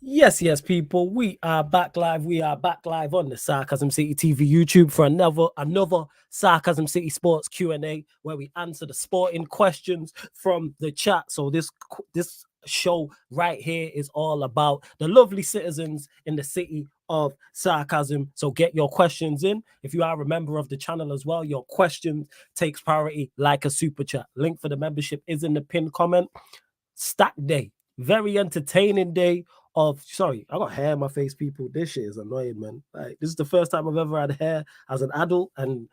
Yes, people. We are back live. We are back live on the Sarcasm City TV YouTube for another Sarcasm City Sports Q&A where we answer the sporting questions from the chat. So this show right here is all about the lovely citizens in the city of sarcasm. So get your questions in. If you are a member of the channel as well, your question takes priority like a super chat. Link for the membership is in the pinned comment. Stack day. Very entertaining day sorry, I got hair in my face, people. This shit is annoying, man. Like, this is the first time I've ever had hair as an adult, and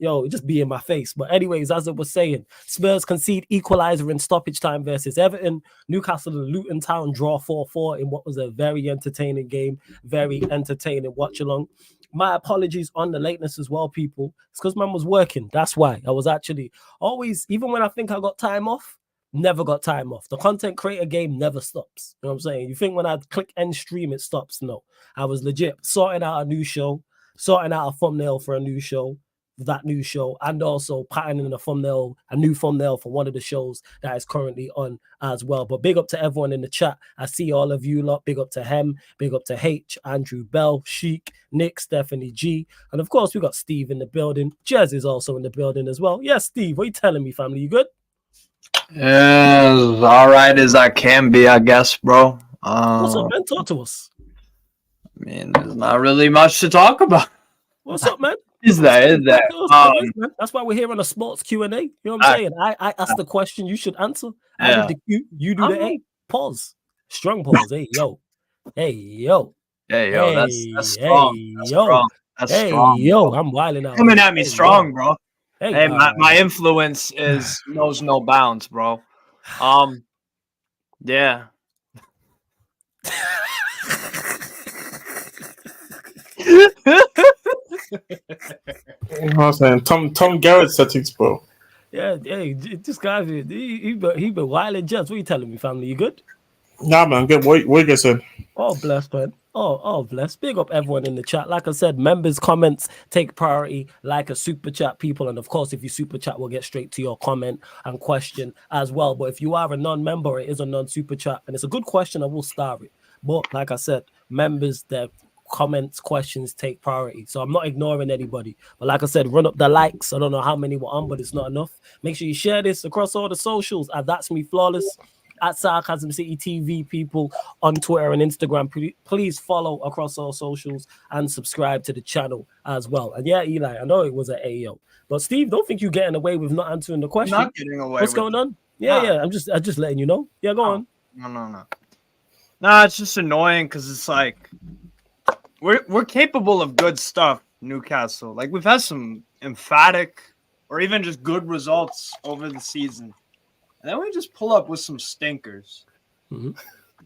it just be in my face. But anyways, as I was saying, Spurs concede equalizer in stoppage time versus Everton. Newcastle and Luton Town draw 4-4 in what was a very entertaining game, very entertaining watch along. My apologies on the lateness as well, people. It's because man was working. That's why I was actually always, even when I think I got time off, never got time off. The content creator game never stops. You know what I'm saying? You think when I click end stream, it stops? No. I was legit sorting out a new show, sorting out a thumbnail for a new show, that new show, and also patterning a new thumbnail for one of the shows that is currently on as well. But big up to everyone in the chat. I see all of you lot. Big up to Hem, big up to H, Andrew Bell, Sheik, Nick, Stephanie G. And of course, we got Steve in the building. Jez is also in the building as well. Yeah, Steve, what are you telling me, family? You good? As all right as I can be, I guess, bro. What's up, man? Talk to us. I mean, there's not really much to talk about. What's up, man? Is that? That's why we're here on a sports Q&A. You know what I'm saying? I asked the question, you should answer. I did the Q, you do the A. Pause. Strong pause. Hey, yo. Hey, yo. Hey, yo. That's strong. Hey, that's yo. strong. That's hey, strong. yo. I'm wilding out. Coming at me strong, bro. Hey, my influence knows no bounds, bro. Yeah. I'm saying Tom Garrett settings, bro. Yeah, hey, this guy, he been wilding just. What are you telling me, family? You good? Nah, man, good. What you said? Oh, bless, man. Oh, bless. Big up everyone in the chat. Like I said, members' comments take priority like a super chat, people. And of course, if you super chat, we'll get straight to your comment and question as well. But if you are a non-member, it is a non-super chat. And it's a good question. I will star it. But like I said, members, their comments, questions take priority. So I'm not ignoring anybody. But like I said, run up the likes. I don't know how many were on, but it's not enough. Make sure you share this across all the socials. That's me, Flawless. At Sarcasm City TV, people on Twitter and Instagram. Please follow across all socials and subscribe to the channel as well. And yeah, Eli, I know it was an AO, but Steve, don't think you're getting away with not answering the question. I'm not getting away. What's going on? Yeah. I'm just letting you know. Yeah, go on. No. Nah, it's just annoying because it's like we're capable of good stuff, Newcastle. Like we've had some emphatic or even just good results over the season. And then we just pull up with some stinkers. Mm-hmm.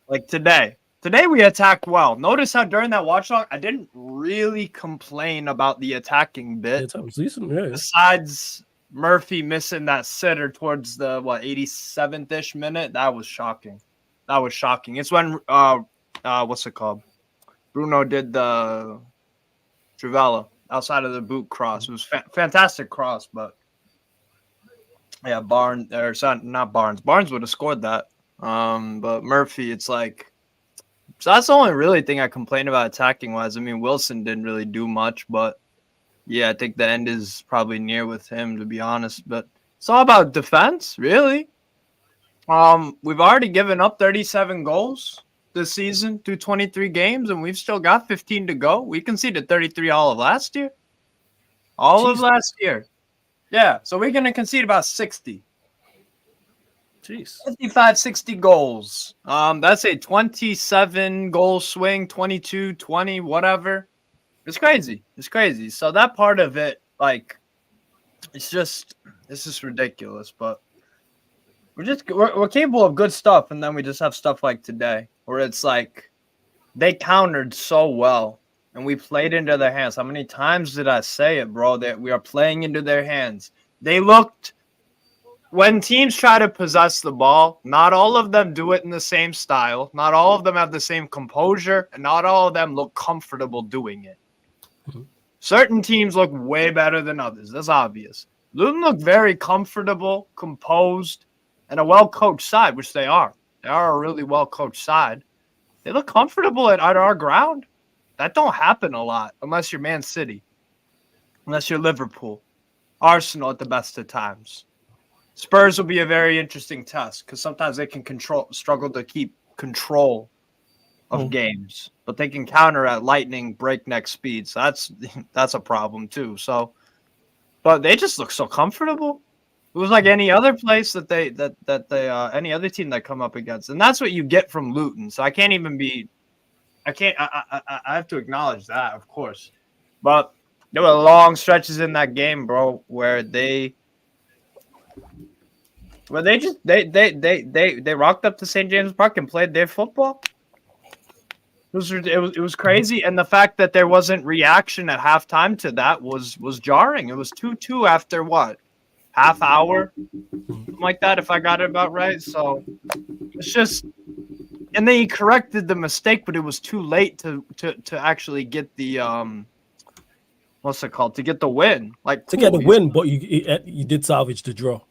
Like today. Today we attacked well. Notice how during that watch log, I didn't really complain about the attacking bit. Besides Murphy missing that sitter towards the 87th-ish minute. That was shocking. It's when what's it called? Bruno did the Trivella outside of the boot cross. It was fantastic cross, but yeah, Barnes would have scored that. But Murphy, it's like, so that's the only really thing I complain about attacking wise. I mean, Wilson didn't really do much, but yeah, I think the end is probably near with him, to be honest. But it's all about defense, really. We've already given up 37 goals this season through 23 games, and we've still got 15 to go. We conceded 33 all of last year. Of last year. Yeah, so we're going to concede about 60. Jeez. 55, 60 goals. That's a 27 goal swing, 22, 20, whatever. It's crazy. So that part of it, like, it's just ridiculous. But we're capable of good stuff, and then we just have stuff like today where it's like they countered so well. And we played into their hands. How many times did I say it, bro? That we are playing into their hands. They looked, when teams try to possess the ball, not all of them do it in the same style. Not all of them have the same composure. And not all of them look comfortable doing it. Mm-hmm. Certain teams look way better than others. That's obvious. Luton look very comfortable, composed, and a well-coached side, which they are. They are a really well-coached side. They look comfortable at our ground. That don't happen a lot unless you're Man City, unless you're Liverpool, Arsenal at the best of times. Spurs will be a very interesting test because sometimes they can struggle to keep control of games, but they can counter at lightning breakneck speeds. So that's a problem too. So, but they just look so comfortable. It was like any other place that they any other team that come up against, and that's what you get from Luton. So I can't even be, I have to acknowledge that, of course. But there were long stretches in that game, bro, where they just they rocked up to St. James Park and played their football. It was crazy, and the fact that there wasn't reaction at halftime to that was jarring. It was 2-2 after what? Half hour, something like that, if I got it about right. So it's just, and then he corrected the mistake, but it was too late to actually get the what's it called? To get the win, like to get the win. But you did salvage the draw.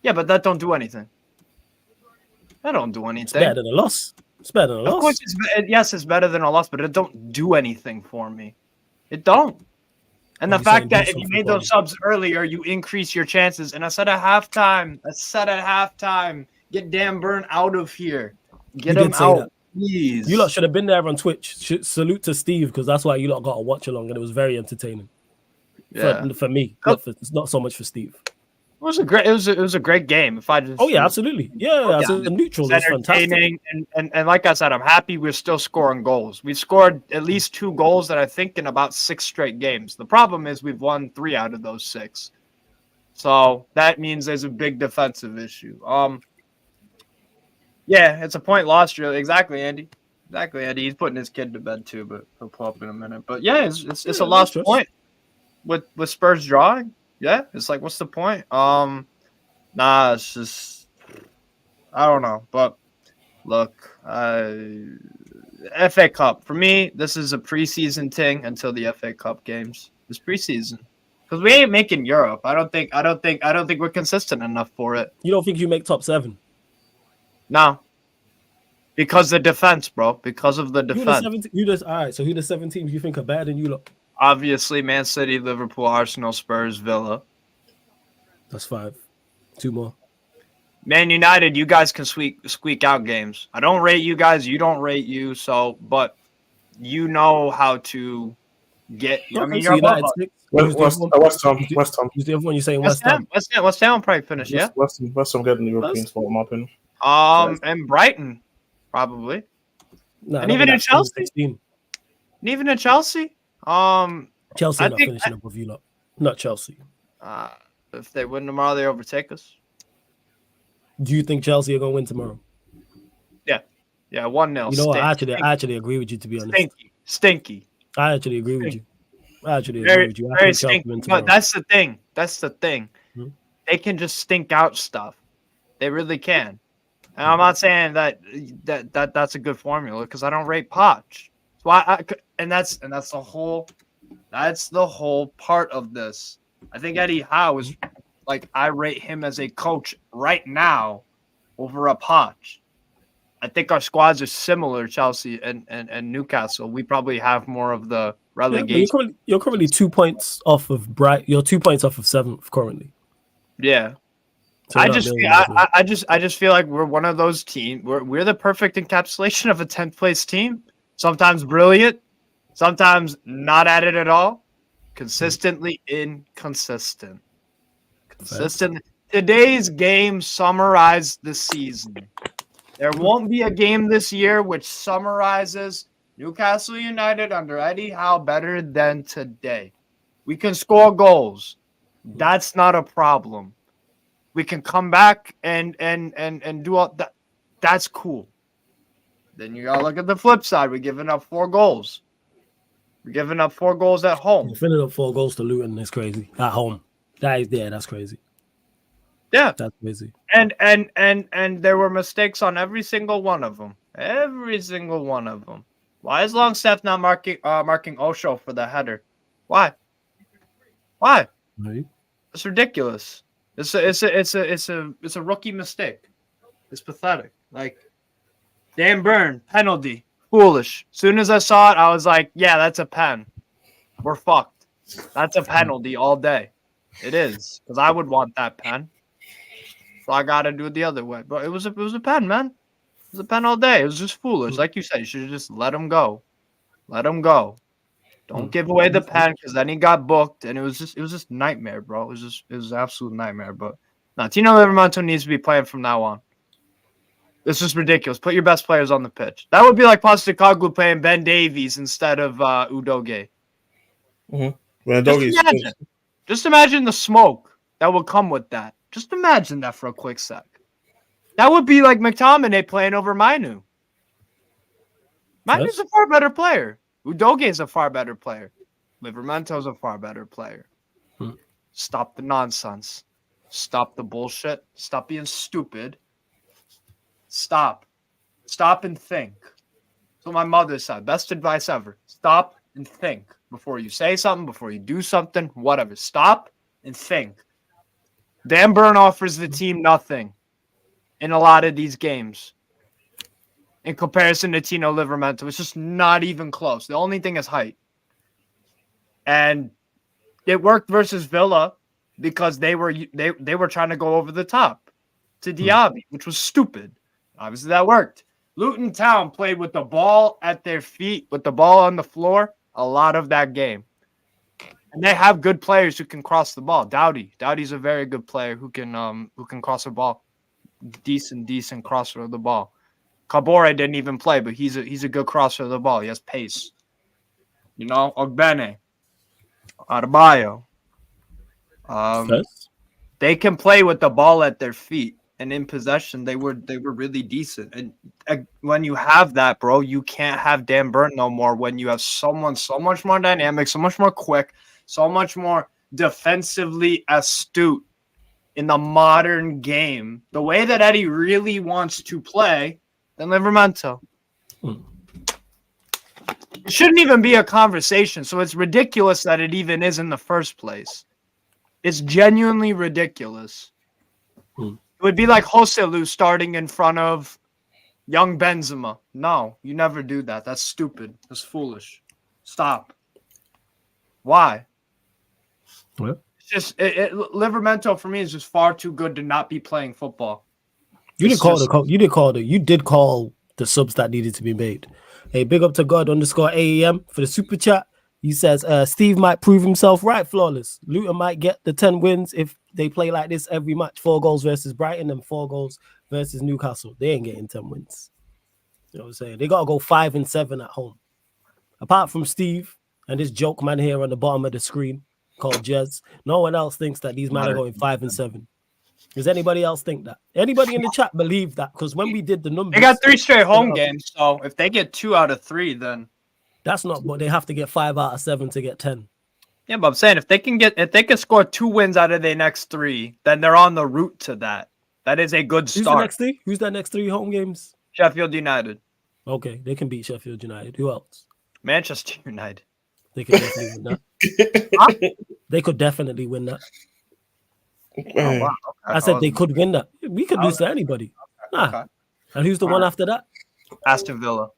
Yeah, but that don't do anything. That don't do anything. It's better than a loss. It's better than a loss. Of course, it's better than a loss, but it don't do anything for me. It don't. And the fact that if you made those subs earlier, you increase your chances. And I said at halftime, get Dan Burn out of here. Get him out, please. You lot should have been there on Twitch. Salute to Steve, because that's why you lot got to watch along, and it was very entertaining. Yeah. For me, it's not so much for Steve. It was a great game. If I just absolutely. As a neutral, it's fantastic. And like I said, I'm happy we're still scoring goals. We scored at least 2 goals that I think in about 6 straight games. The problem is we've won 3 out of those 6. So that means there's a big defensive issue. Yeah, it's a point lost, really. Exactly, Andy. He's putting his kid to bed too, but he'll pull up in a minute. But yeah, it's a lost point with Spurs drawing. Yeah, it's like, what's the point? It's just, I don't know. But look, FA Cup for me, this is a preseason thing until the FA Cup games. It's preseason because we ain't making Europe. I don't think we're consistent enough for it. You don't think you make top 7? No, because the defense, bro. Because of the defense. All right. So who the 7 teams you think are better than you lot? Obviously, Man City, Liverpool, Arsenal, Spurs, Villa. That's 5. 2 more. Man United, you guys can squeak out games. I don't rate you guys. You don't rate you. So, but you know how to get. Okay, I mean, so you're West Ham. Who's the other one you're saying? West Ham. West Ham probably finish. Yeah. West Ham getting the European spot, in my opinion. And Brighton, probably. No, and even in Chelsea. 16. And even in Chelsea. Chelsea not finishing above you lot. Not Chelsea. If they win tomorrow, they overtake us. Do you think Chelsea are going to win tomorrow? Yeah. 1-0. You know what? I actually agree with you, to be honest. Stinky. I actually agree with you. I think stinky. But that's the thing. Mm-hmm. They can just stink out stuff. They really can. And I'm not saying that's a good formula because I don't rate Poch. That's the whole part of this. I think Eddie Howe is like, I rate him as a coach right now over a Poch. I think our squads are similar, Chelsea and Newcastle. We probably have more of the relegation. Yeah, you're currently 2 points off of Bright. You're 2 points off of 7th currently. Yeah. So I just feel like we're one of those teams. We're the perfect encapsulation of a 10th place team. Sometimes brilliant, sometimes not at it at all. Consistently inconsistent. Today's game summarized the season. There won't be a game this year which summarizes Newcastle United under Eddie Howe better than today. We can score goals. That's not a problem. We can come back and do all that. That's cool. Then you gotta look at the flip side. We're giving up 4 goals. We're giving up 4 goals at home. Filling up 4 goals to Luton is crazy. At home. That's crazy. Yeah. That's crazy. And there were mistakes on every single one of them. Every single one of them. Why is Longstaff not marking Osho for the header? Why? Right. It's ridiculous. It's a rookie mistake. It's pathetic. Like, Dan Burn, penalty. Foolish. As soon as I saw it, I was like, yeah, that's a pen. We're fucked. That's a penalty all day. It is. Because I would want that pen. So I got to do it the other way. But it was a pen, man. It was a pen all day. It was just foolish. Like you said, you should have just let him go. Let him go. Don't give away the pen because then he got booked. And it was just nightmare, bro. It was an absolute nightmare. But no, Tino Livramento needs to be playing from now on. This is ridiculous. Put your best players on the pitch. That would be like Postecoglou playing Ben Davies instead of Udogie. Just imagine the smoke that would come with that. Just imagine that for a quick sec. That would be like McTominay playing over Mainu. Mainu's a far better player. Udogie is a far better player. Livramento's a far better player. Stop the nonsense. Stop the bullshit. Stop being stupid. Stop. Stop and think. That's what my mother said. Best advice ever. Stop and think before you say something, before you do something, whatever. Stop and think. Dan Burn offers the team nothing in a lot of these games. In comparison to Tino Livramento, it's just not even close. The only thing is height. And it worked versus Villa because they were trying to go over the top to Diaby, which was stupid. Obviously, that worked. Luton Town played with the ball at their feet, with the ball on the floor, a lot of that game. And they have good players who can cross the ball. Dowdy's a very good player who can cross the ball. Decent crosser of the ball. Kabore didn't even play, but he's a good crosser of the ball. He has pace. You know, Ogbene, Adebayo. They can play with the ball at their feet. And in possession, they were really decent. And when you have that, bro, you can't have Dan Burn no more when you have someone so much more dynamic, so much more quick, so much more defensively astute in the modern game. The way that Eddie really wants to play than Livramento. It shouldn't even be a conversation, so it's ridiculous that it even is in the first place. It's genuinely ridiculous. It would be like Joselu starting in front of young Benzema. No, you never do that. That's stupid. That's foolish. Stop. Why? What? It's just Livramento for me is just far too good to not be playing football. You did call the subs that needed to be made. Hey, big up to God_AEM for the super chat. He says Steve might prove himself right, flawless. Luton might get the 10 wins if they play like this every match. 4 goals versus Brighton and 4 goals versus Newcastle. They ain't getting 10 wins. You know what I'm saying? They got to go 5-7 at home. Apart from Steve and this joke man here on the bottom of the screen called Jez, no one else thinks that these men are going 5-7. Does anybody else think that? Anybody in the chat believe that? Because when we did the numbers... They got 3 straight home games, so if they get 2 out of 3, then... That's not, but they have to get 5 out of 7 to get 10. Yeah, but I'm saying if they can score 2 wins out of their next 3, then they're on the route to that. That is a good start. Who's the next 3? Who's that next 3 home games? Sheffield United. Okay, they can beat Sheffield United. Who else? Manchester United. They could definitely win that. They could definitely win that. Oh, wow. Okay. I said they could win that. We could lose to anybody. Nah. Okay. And who's the one after that? Aston Villa.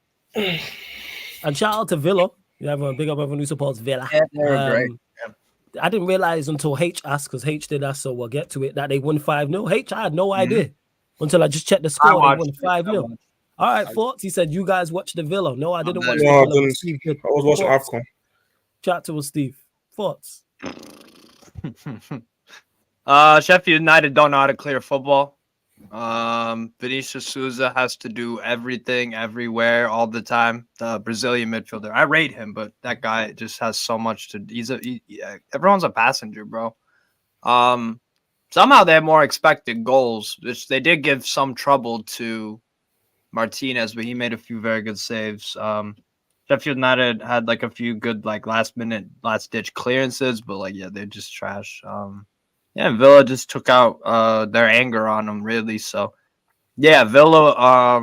And shout out to Villa. You have a big up everyone who supports Villa. Yeah, they're great. Yeah. I didn't realize until H asked, because H did ask, so we'll get to it, that they won 5-0. H, I had no idea until I just checked the score. They won 5-0. All right, thoughts. He said, you guys watch the Villa. No, I didn't watch the Villa. I was watching AFCON. Chat to us, Steve. Thoughts? Sheffield United don't know how to clear football. Vinicius Souza has to do everything, everywhere, all the time. The Brazilian midfielder, I rate him, but that guy just has so much to. Everyone's a passenger, bro. Somehow they have more expected goals, which they did give some trouble to Martinez, but he made a few very good saves. Sheffield United had like a few good like last ditch clearances, but like they're just trash. Villa just took out their anger on them, really. So, Villa,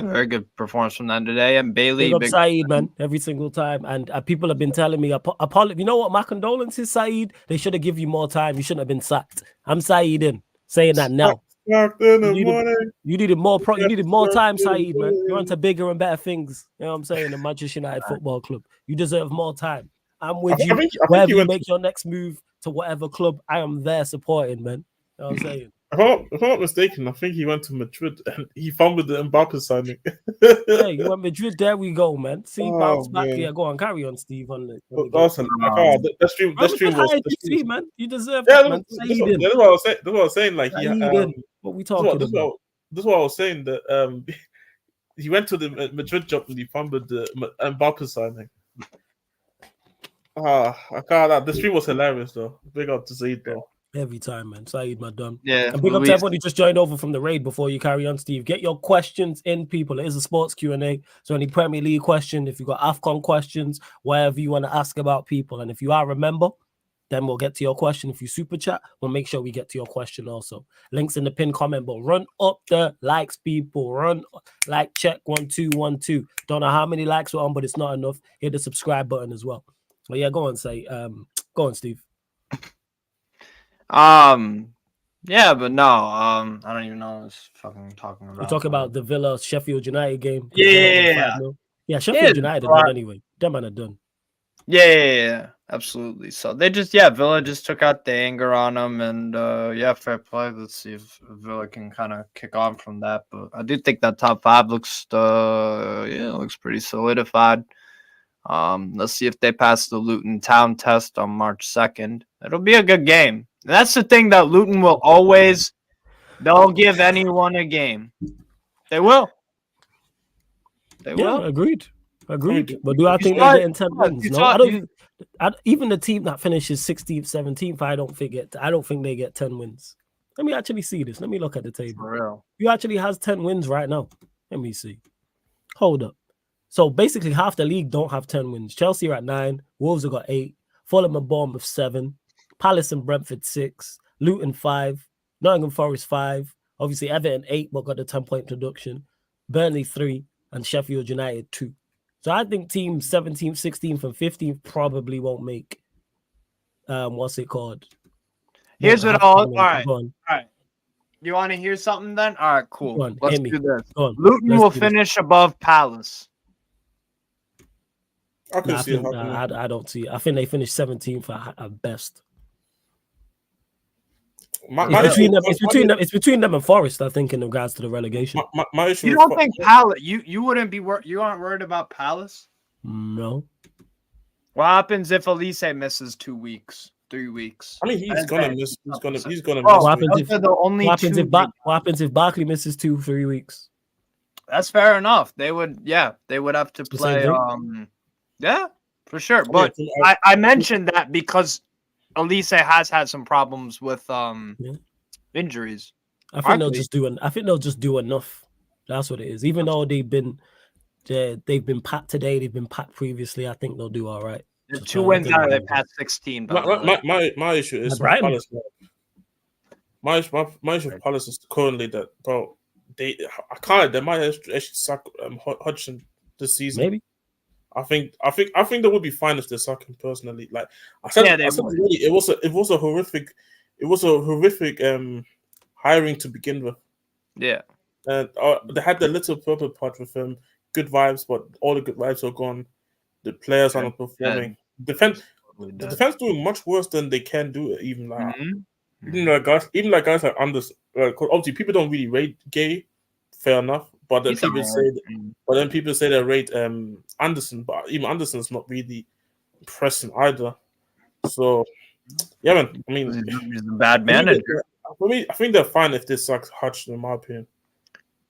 very good performance from them today. And Bailey, big Saeed, man, every single time. And people have been telling me, you know what, my condolences, Saeed. They should have given you more time. You shouldn't have been sacked. I'm Saeed in saying that now. You needed more you needed more time, Saeed, man. You're onto bigger and better things. You know what I'm saying? The Manchester United Football Club. You deserve more time. I'm with you. Wherever you make your next move to whatever club, I am there supporting, man. You know what I'm saying? If I'm not mistaken, I think he went to Madrid and he fumbled the Mbappe signing. Yeah, you went Madrid. There we go, man. See, bounce back. Yeah, go on, carry on, Steve. That stream was, man. You deserve that, man. That's what I was saying. That's what I was saying. Like, what we talking about? This is what I was saying. That he went to the Madrid job and he fumbled the Mbappe signing. I can't. The stream was hilarious though. Big up to Saeed though. Every time, man. Saeed, my done. Yeah. And big up to everybody who just joined over from the raid before you carry on, Steve. Get your questions in, people. It is a sports Q&A. So any Premier League question, if you've got AFCON questions, whatever you want to ask about people. And if you are a member, then we'll get to your question. If you super chat, we'll make sure we get to your question also. Links in the pinned comment, but run up the likes, people. Run like check 1 2 1 2. Don't know how many likes we're on, but it's not enough. Hit the subscribe button as well. Well, yeah, go on, go on, Steve. Yeah, but no, I don't even know what I was fucking talking about. We're talking about the Villa Sheffield United game. Yeah, Sheffield United done anyway. Them man are done. Yeah, absolutely. So they just, Villa just took out the anger on them, and fair play. Let's see if Villa can kind of kick on from that. But I do think that top 5 looks pretty solidified. Let's see if they pass the Luton Town test on March 2nd. It'll be a good game. And that's the thing that Luton will always, they'll give anyone a game. They will. They will. Agreed. But do I think they're getting 10 wins? No, even the team that finishes 16th, 17th, I don't think they get 10 wins. Let me actually see this. Let me look at the table. For real. Who actually has 10 wins right now? Let me see. Hold up. So basically half the league don't have 10 wins. Chelsea are at 9. Wolves have got 8. Fulham and Bournemouth 7. Palace and Brentford 6. Luton 5. Nottingham Forest 5. Obviously Everton 8, but got the 10-point deduction. Burnley 3. And Sheffield United 2. So I think teams 17th, 16th, and 15th probably won't make what's it called? Here's what all right. You want to hear something then? All right, cool. Let's do this. Luton will finish above Palace. I don't see it. I think they finished 17th at best. It's between them and Forest, I think, in regards to the relegation. My issue. You don't think Palace? You wouldn't be you aren't worried about Palace? No. What happens if Elise misses 2 weeks, 3 weeks? I mean, he's gonna miss. He's gonna miss. What happens if Barkley misses 2-3 weeks? That's fair enough. They would have to play. Yeah, for sure. But I mentioned that because Elise has had some problems with injuries. I think they'll just do enough. That's what it is. Even though they've been packed today, they've been packed previously. I think they'll do all right. 2 wins out of their past 16. My issue is Palace. My issue with Palace is currently that, bro. They might actually sack Hodgson this season. Maybe. I think they would be fine if they sack him personally. Like I said, really, it was a horrific hiring to begin with. Yeah. And they had the little purple part with him, good vibes, but all the good vibes are gone. The players are not performing. The defense doing much worse than they can do. Even like guys like Anders. Obviously, people don't really rate Gay. Fair enough, but then people say they rate Anderson, but even Anderson's not really impressing either. So yeah, man. I mean, he's a bad manager. For me, I think they're fine if they suck Hodgson, in my opinion.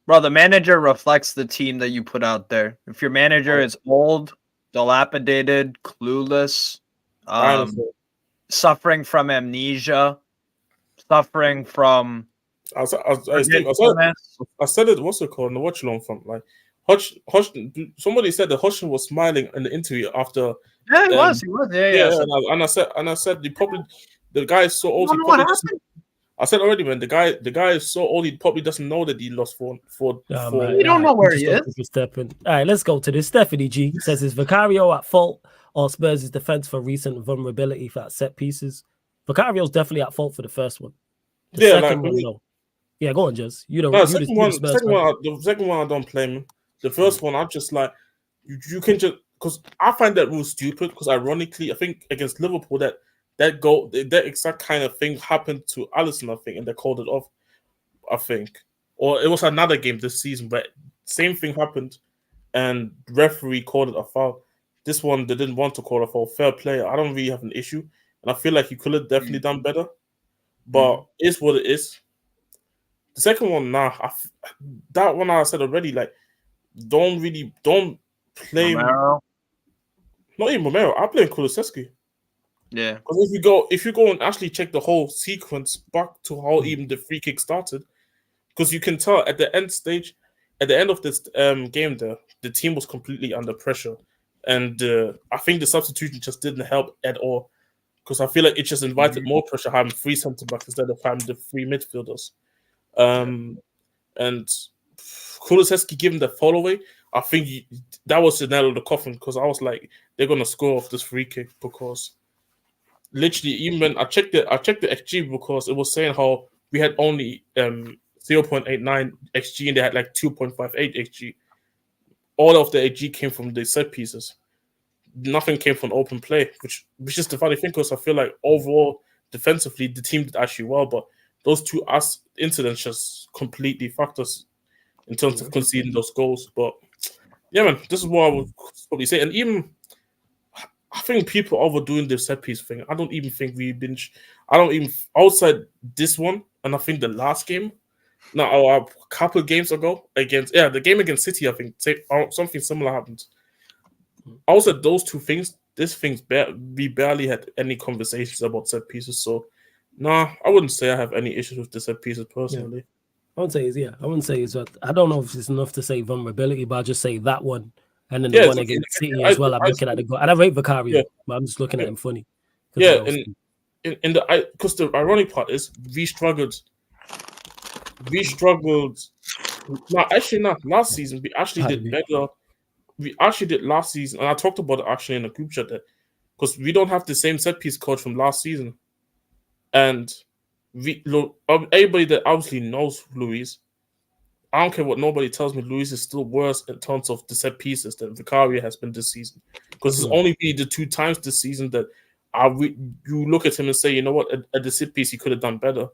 Bro, the manager reflects the team that you put out there. If your manager is old, dilapidated, clueless, suffering from amnesia, suffering from I said it. What's it called? In the watch along from like Hodgson. Somebody said that Hodgson was smiling in the interview after. Yeah, he was. Yeah. And I said the guy is so old. I said already, man. The guy is so old. He probably doesn't know that he lost four. You don't know where he is. All right, let's go to this. Stephanie G says, "Is Vicario at fault or Spurs' defense for recent vulnerability for set pieces?" Vicario's definitely at fault for the first one. The second one, no. Yeah, go on, Jez. The second one I don't play, man. The first one, I'm just like, you can just, because I find that rule stupid. Because ironically, I think against Liverpool that goal, that exact kind of thing happened to Alisson, I think, and they called it off. I think, or it was another game this season, but same thing happened, and referee called it a foul. This one they didn't want to call a foul. Fair play. I don't really have an issue, and I feel like you could have definitely done better. But it's what it is. The second one, that one I said already. Like, don't play. Romero. Not even Romero. I play Kulusevski. Yeah. Because if you go and actually check the whole sequence back to how even the free kick started, because you can tell at the end of this game, the team was completely under pressure, and I think the substitution just didn't help at all. Because I feel like it just invited more pressure, having 3 centre backs instead of having the 3 midfielders. And Kulusevski giving the fall away, I think that was the nail of the coffin, because I was like, they're gonna score off this free kick, because literally even when I checked the XG, because it was saying how we had only 0.89 XG and they had like 2.58 XG. All of the XG came from the set pieces. Nothing came from open play, which is the funny thing, because I feel like overall defensively the team did actually well, but those 2 incidents just completely fucked us in terms of conceding those goals. But yeah, man, this is what I would probably say. And even I think people overdoing the set piece thing. I don't even think outside this one, and I think the last game, a couple of games ago the game against City, I think something similar happened. Outside those 2 things, we barely had any conversations about set pieces. So, I wouldn't say I have any issues with the set pieces personally. Yeah. I wouldn't say it's. I don't know if it's enough to say vulnerability, but I'll just say that one. And then the one against City as well. I'm looking at the goal. And I rate Vicario, but I'm just looking at him funny. Yeah, because the ironic part is we struggled. No, actually not. Last season, we actually did better. We actually did last season, and I talked about it actually in the group chat, because we don't have the same set piece coach from last season. And everybody that obviously knows Luis, I don't care what nobody tells me, Luis is still worse in terms of the set pieces than Vicario has been this season. Because it's only been the 2 times this season that you look at him and say, you know what, at the set piece he could have done better.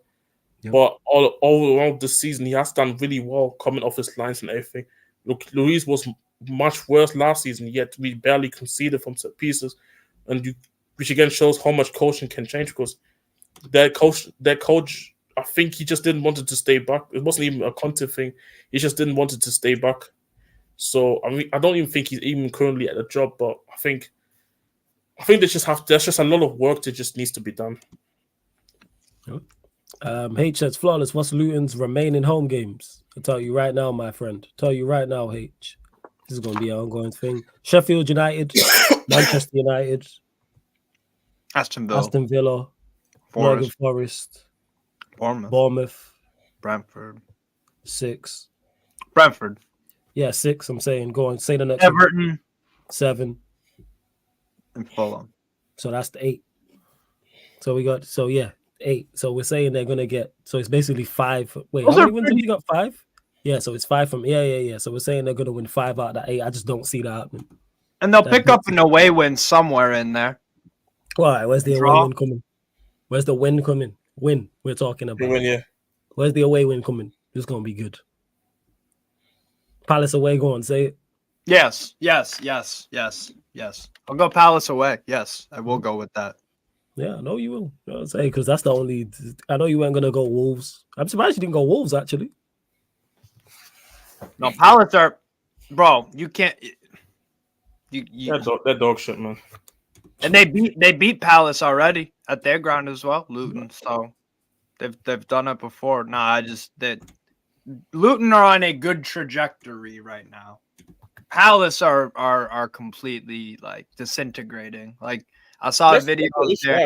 Yep. But all around this season, he has done really well coming off his lines and everything. Look, Luis was much worse last season, yet we barely conceded from set pieces. Which again shows how much coaching can change, because that coach, I think he just didn't want it to stay back. It wasn't even a CONCEDE thing. He just didn't want it to stay back. So I don't even think he's even currently at the job. But I think there's just a lot of work that just needs to be done. H says flawless. What's Luton's remaining home games? I'll tell you right now, my friend. Tell you right now, H. This is going to be an ongoing thing. Sheffield United, Manchester United, Aston Villa, Nottingham Forest, Bournemouth, Brentford, 6. Brentford. Yeah, 6. I'm saying. Go on. Say the next Everton, one. 7. And Fulham. So that's the 8. So we got 8. So we're saying they're gonna get. So it's basically 5. Wait, how many wins have you got? 5. Yeah. So it's 5 from. Yeah. So we're saying they're gonna win 5 out of that 8. I just don't see that happening. And they'll pick up an away win somewhere in there. All right. Where's the away win coming? Where's the win coming? Win. We're talking about. Win, yeah. Where's the away win coming? It's gonna be good. Palace away. Go on. Say it. Yes. I'll go Palace away. Yes, I will go with that. Yeah, I know you will. You know what I'm saying? Because that's the only. I know you weren't gonna go Wolves. I'm surprised you didn't go Wolves actually. No, Palace are, bro. You can't. That dog shit, man. And they beat Palace already at their ground as well, Luton. So they've done it before. Luton are on a good trajectory right now. Palace are completely like disintegrating. Like I saw a video.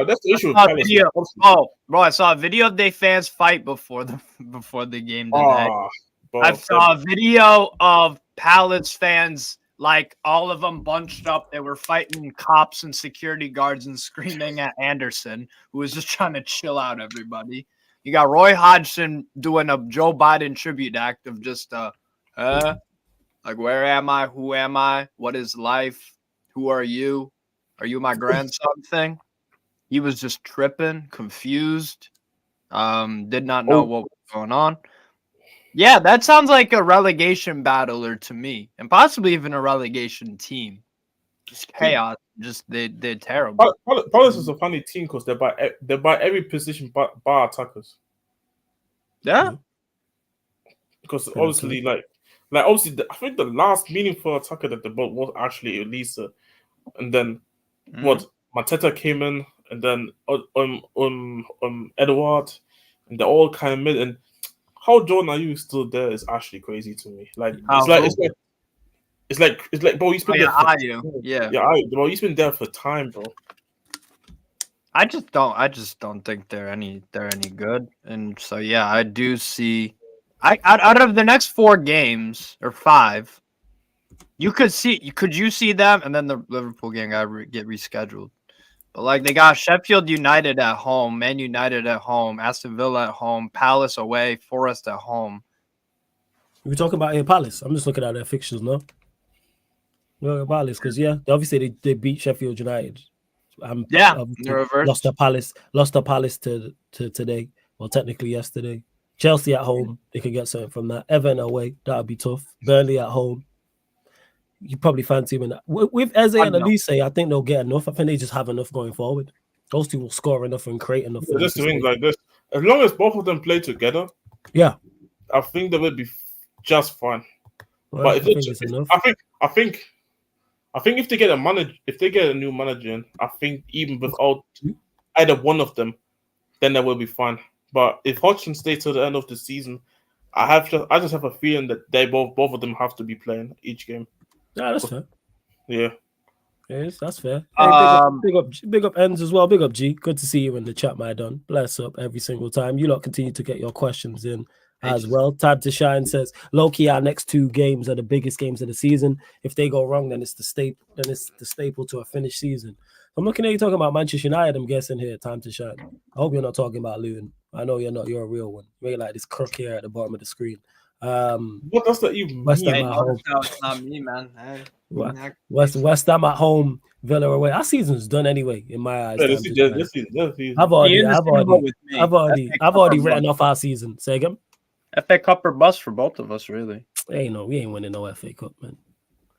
That's the issue with Palace. I saw a video of their fans fight before the game today. I saw a video of Palace fans, like all of them bunched up. They were fighting cops and security guards and screaming at Anderson, who was just trying to chill out everybody. You got Roy Hodgson doing a Joe Biden tribute act of just like, where am I? Who am I? What is life? Who are you? Are you my grandson thing? He was just tripping, confused, did not know what was going on. Yeah, that sounds like a relegation battler to me, and possibly even a relegation team. Just chaos. Just they're terrible. Palace is a funny team because they buy every position bar attackers. Yeah, because obviously, obviously, I think the last meaningful attacker that they bought was actually Elisa, and then what Mateta came in, and then Edward, and they all kind of mid. And how Jordan Ayew still there is actually crazy to me. It's like, bro, he's been there. Bro, he's been there for time, bro. I just don't think they're any good, and so yeah, I do see. Out of the next 4 games or 5, could you see them, and then the Liverpool game get rescheduled. But like they got Sheffield United at home, Man United at home, Aston Villa at home, Palace away, Forest at home. We're talking about Palace. I'm just looking at their fixtures now. Palace, because obviously they beat Sheffield United. Lost to Palace to today. Well, technically yesterday. Chelsea at home, they could get something from that. Everton away, that would be tough. Burnley at home, you probably fancy him in that. With Eze and Elise, I think they'll get enough. I think they just have enough going forward. Those two will score enough and create enough. Just things like this, as long as both of them play together, I think they will be just fine. Well, but I think if they get a new manager in, I think even without either one of them, then they will be fine. But if Hodgson stays till the end of the season, I just have a feeling that they both of them have to be playing each game. Yeah, that's fair. Yeah. Yes, that's fair. Hey, big up Ends as well. Big up G. Good to see you in the chat, my don. Bless up every single time. You lot continue to get your questions in as well. Time to Shine says, low-key, our next 2 games are the biggest games of the season. If they go wrong, then it's the staple to a finished season. I'm looking at you talking about Manchester United, I'm guessing here. Time to Shine. I hope you're not talking about Luton. I know you're not. You're a real one. You're like this crook here at the bottom of the screen. What does that even West mean? Ham at home. It's not me, man. Hey. West Ham at home, Villa away. Our season's done anyway, in my eyes. This season. I've already written off our season. Say again. FA Cup or bust for both of us, really. We ain't winning no FA Cup, man.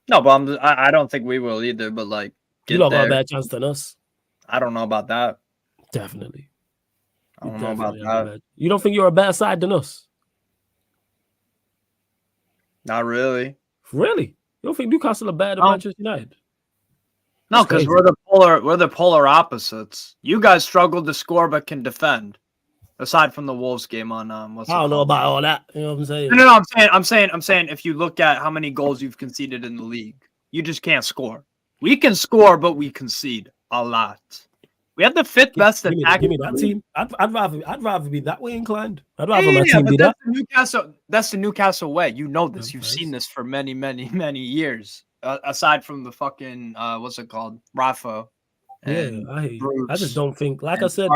No, but I don't think we will either. But like, you lot got a better chance than us. I don't know about that. Definitely. I don't know about that. You don't think you're a better side than us? Not really. Really? You don't think Newcastle are better than Manchester United? No, because we're the polar opposites. You guys struggle to score but can defend. Aside from the Wolves game on I don't know about all that. You know what I'm saying? No, I'm saying if you look at how many goals you've conceded in the league, you just can't score. We can score, but we concede a lot. We have the 5th best attack. Give me that team. I'd rather be that way inclined. I'd rather my team be that. That's the Newcastle way. You know this. You've seen this for many, many, many years. Aside from the fucking what's it called, Rafa. Yeah, I hear you. I just don't think, like I said,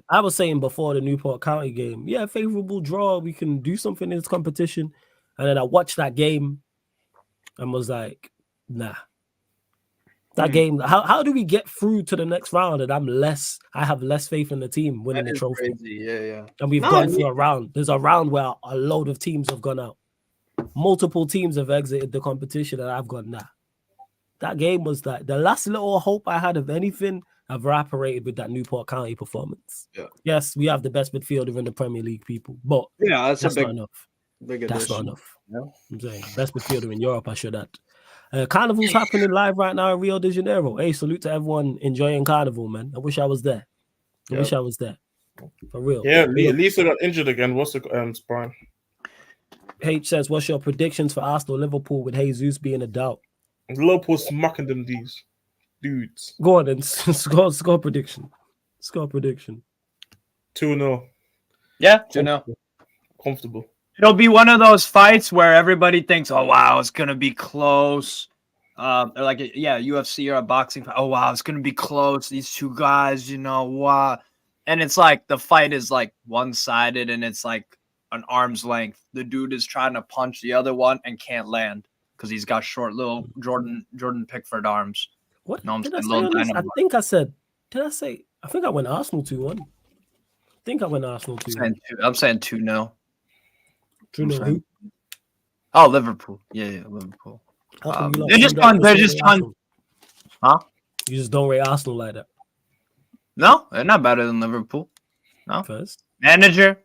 I was saying before the Newport County game, favorable draw. We can do something in this competition. And then I watched that game and was like, nah. That game, how do we get through to the next round? And I have less faith in the team winning the trophy. Crazy. Yeah. And we've gone through a round. There's a round where a load of teams have gone out. Multiple teams have exited the competition, and I've gone, nah. That game was like the last little hope I had of anything evaporated with that Newport County performance. Yeah. Yes, we have the best midfielder in the Premier League, people, but that's not enough. That's not enough. Yeah. I'm saying best midfielder in Europe, I should add. Carnival's happening live right now in Rio de Janeiro. Hey, salute to everyone enjoying Carnival, man. I wish I was there. I wish I was there. For real. Yeah, Lisa got injured again. What's the spine? H says, what's your predictions for Arsenal Liverpool with Jesus being a doubt? Liverpool smacking them these dudes. Go on then. Score prediction. Score prediction. 2-0. Yeah, 2-0. Comfortable. It'll be one of those fights where everybody thinks, oh, wow, it's going to be close. Like, UFC or a boxing fight. Oh, wow, it's going to be close. These two guys, wow. and it's like the fight is like one-sided, and it's like an arm's length. The dude is trying to punch the other one and can't land because he's got short little Jordan Pickford arms. What no, did I say on this? I think I said. Did I say? I think I went Arsenal 2-1. I think I went Arsenal 2-1. I'm saying 2-0. 2-0 who? Oh, Liverpool. Yeah, Liverpool. They're just fun. Huh? You just don't rate Arsenal like that. No, they're not better than Liverpool. No. First. Manager,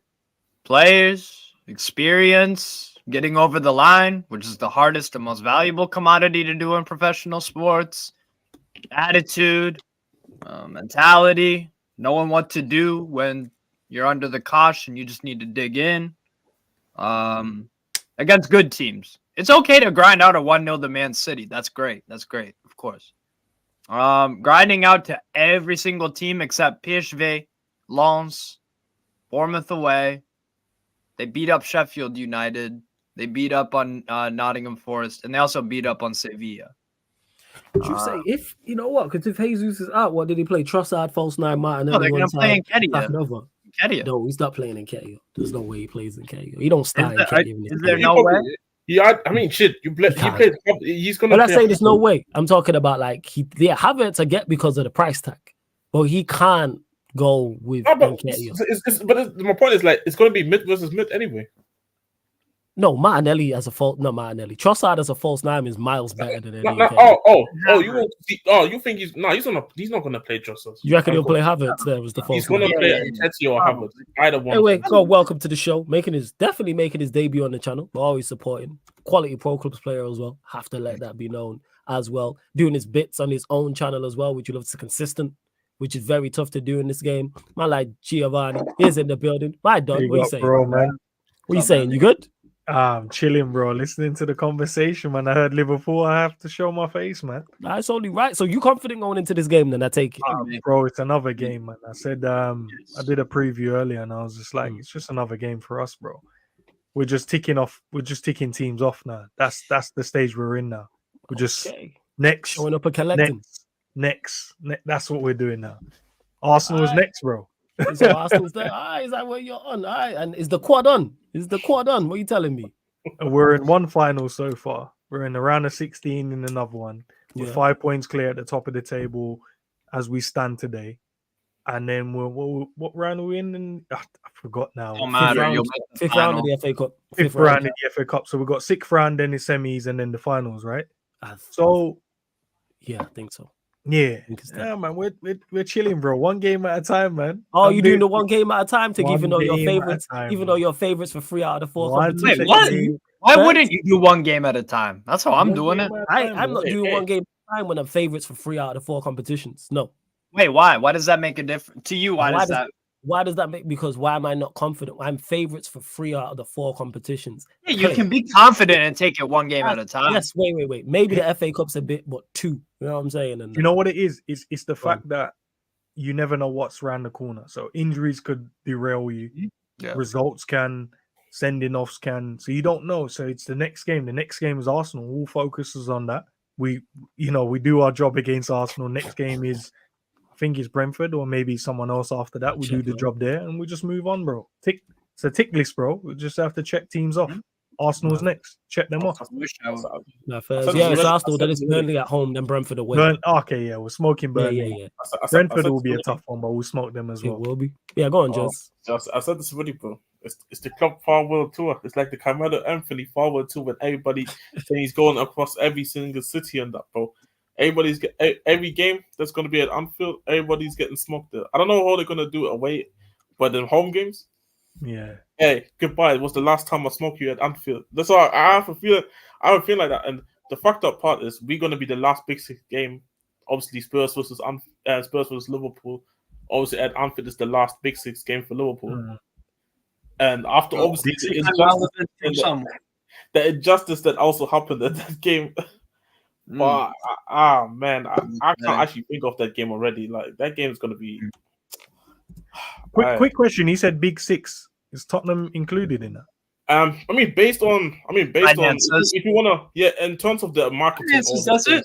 players, experience, getting over the line, which is the hardest and most valuable commodity to do in professional sports. Attitude, mentality, knowing what to do when you're under the cosh and you just need to dig in. Against good teams. It's okay to grind out a 1-0 to Man City. That's great. That's great, of course. Grinding out to every single team except PSV, Lens, Bournemouth away. They beat up Sheffield United. They beat up on Nottingham Forest, and they also beat up on Sevilla. Would you say if you know what? Because if Jesus is out, what did he play? Trossard, false nine, Martin. No, they're gonna play in Nketiah. No, he's not playing in Nketiah. There's no way he plays in Nketiah. He don't start in Nketiah. Is there no way? Yeah, I mean, shit. He played. He's gonna. But I say there's no way. I'm talking about like Havertz I get because of the price tag, but he can't go with. No, but my point is like it's gonna be mid versus mid anyway. No, Martinelli as a false. No, Martinelli. Trossard as a false nine is miles better than any. You think he's not gonna play Trossard. You reckon he'll play Havertz there was the false. He's gonna play Nketiah or Havertz. Either one. Anyway, welcome to the show. Definitely making his debut on the channel. We're always supporting quality pro clubs player as well. Have to let that be known as well. Doing his bits on his own channel as well, which you love to consistent, which is very tough to do in this game. My like Giovanni is in the building. My dog, what you saying, bro, man? What you saying? You good? I'm chilling, bro. Listening to the conversation, man. I heard Liverpool. I have to show my face, man. That's only right. So you confident going into this game? Then I take it, bro. It's another game, man. I said I did a preview earlier, and I was just like, it's just another game for us, bro. We're just ticking off. We're just ticking teams off now. That's the stage we're in now. We're just next showing up and collecting. Next. That's what we're doing now. Arsenal's next, bro. So Arsenal's there. Is that what you're on? And is the quad on? Is the quad on? What are you telling me? We're in one final so far. We're in the round of 16 in another one. We're 5 points clear at the top of the table as we stand today. And then what round are we in? I forgot now. Fifth round of the FA Cup. Fifth round of the FA Cup. So we've got sixth round, then the semis, and then the finals, right? So yeah, I think so. Yeah, man, we're chilling, bro. One game at a time, man. Oh, you're doing the one game at a time, even though your favorites for 3 out of the 4 competitions. Wait, what? Why wouldn't you do one game at a time? That's how I'm doing it. I'm not doing one game at a time when I'm favorites for 3 out of the 4 competitions. No. Wait, why? Why does that make a difference to you? Why does that make? Because why am I not confident? I'm favorites for 3 out of the 4 competitions. Yeah, you can be confident and take it one game at a time. Yes, wait. Maybe the FA Cup's a bit, but 2. You know what I'm saying? And you know what it is? It's the fact that you never know what's around the corner. So injuries could derail you. Yeah. Results can, sending offs can. So you don't know. So it's the next game. The next game is Arsenal. All focuses on that. We do our job against Arsenal. Next game is, I think it's Brentford or maybe someone else after that. We do the job there and we just move on, bro. It's a tick list, bro. We just have to check teams off. Arsenal's next. Check them off. It's Arsenal. Then it's Burnley at home, then Brentford away. We're smoking Burnley. Yeah. Brentford will be a tough one, but we'll smoke them as well. It will be. Yeah, go on, Jess. I said this already, bro. It's the club farewell tour. It's like the Carmelo Anthony farewell tour when everybody saying he's going across every single city and that, bro. Every game that's going to be at Anfield, everybody's getting smoked there. I don't know how they're going to do it away, but in home games, hey, goodbye. It was the last time I smoked you at Anfield. That's why I have a feeling like that. And the fucked up part is we're going to be the last Big Six game. Obviously, Spurs versus Liverpool. Obviously, at Anfield is the last Big Six game for Liverpool. And after obviously the injustice that also happened at that game. But man, I can't actually think of that game already. Like that game is going to be. Quick question. He said Big Six. Is Tottenham included in that? Based on if you wanna, in terms of the marketing, finances, that's it.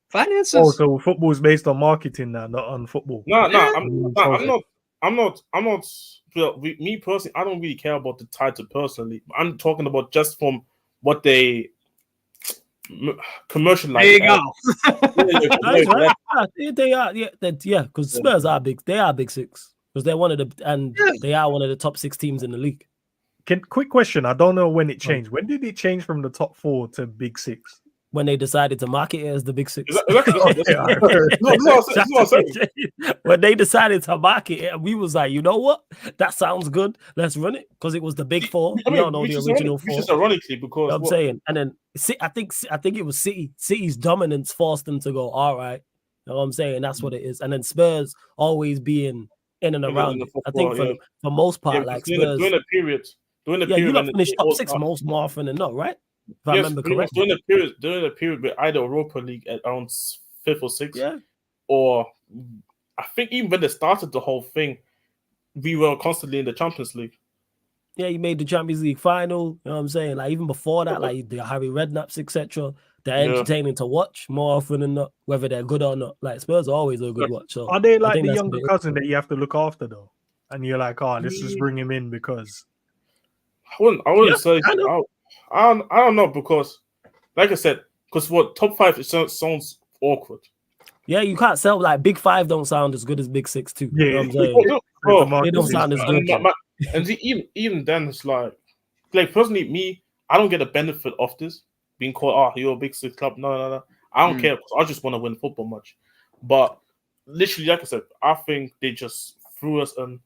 Finances. Oh, so football is based on marketing now, not on football. No, I'm Well, me personally, I don't really care about the title personally. I'm talking about just from what they commercialize. There you go. They are, because Spurs are big. They are big six because they're one of the, and they are one of the top 6 teams in the league. Quick question. I don't know when it changed. When did it change from the top 4 to big 6? When they decided to market it as the big 6. When they decided to market it, we was like, you know what? That sounds good. Let's run it because it was the big 4. We don't know the original 4. Just ironically, because you know I'm saying, and then I think it was City. City's dominance forced them to go. All right, you know what I'm saying? That's what it is. And then Spurs always being in and around it. I think for most part, like Spurs during the period. You don't finish top 6 more often than not, right? If I remember correctly. During the period with either Europa League at around 5th or 6th, or I think even when they started the whole thing, we were constantly in the Champions League. Yeah, you made the Champions League final. You know what I'm saying? Like even before that, like the Harry Redknapp's, etc. They're entertaining to watch more often than not, whether they're good or not. Like Spurs are always a good watch. So are they like the younger cousin that you have to look after though? And you're like, oh, let's just bring him in because I wouldn't say. I don't know because, like I said, because what top 5 it sounds awkward. Yeah, you can't sell like big 5 don't sound as good as big 6 too. Yeah, you know what I'm saying? They don't sound as good. And even then, it's like personally, me, I don't get a benefit of this being called. Oh, you're a big 6 club. No. I don't care because I just want to win football match. But literally, like I said, I think they just threw us and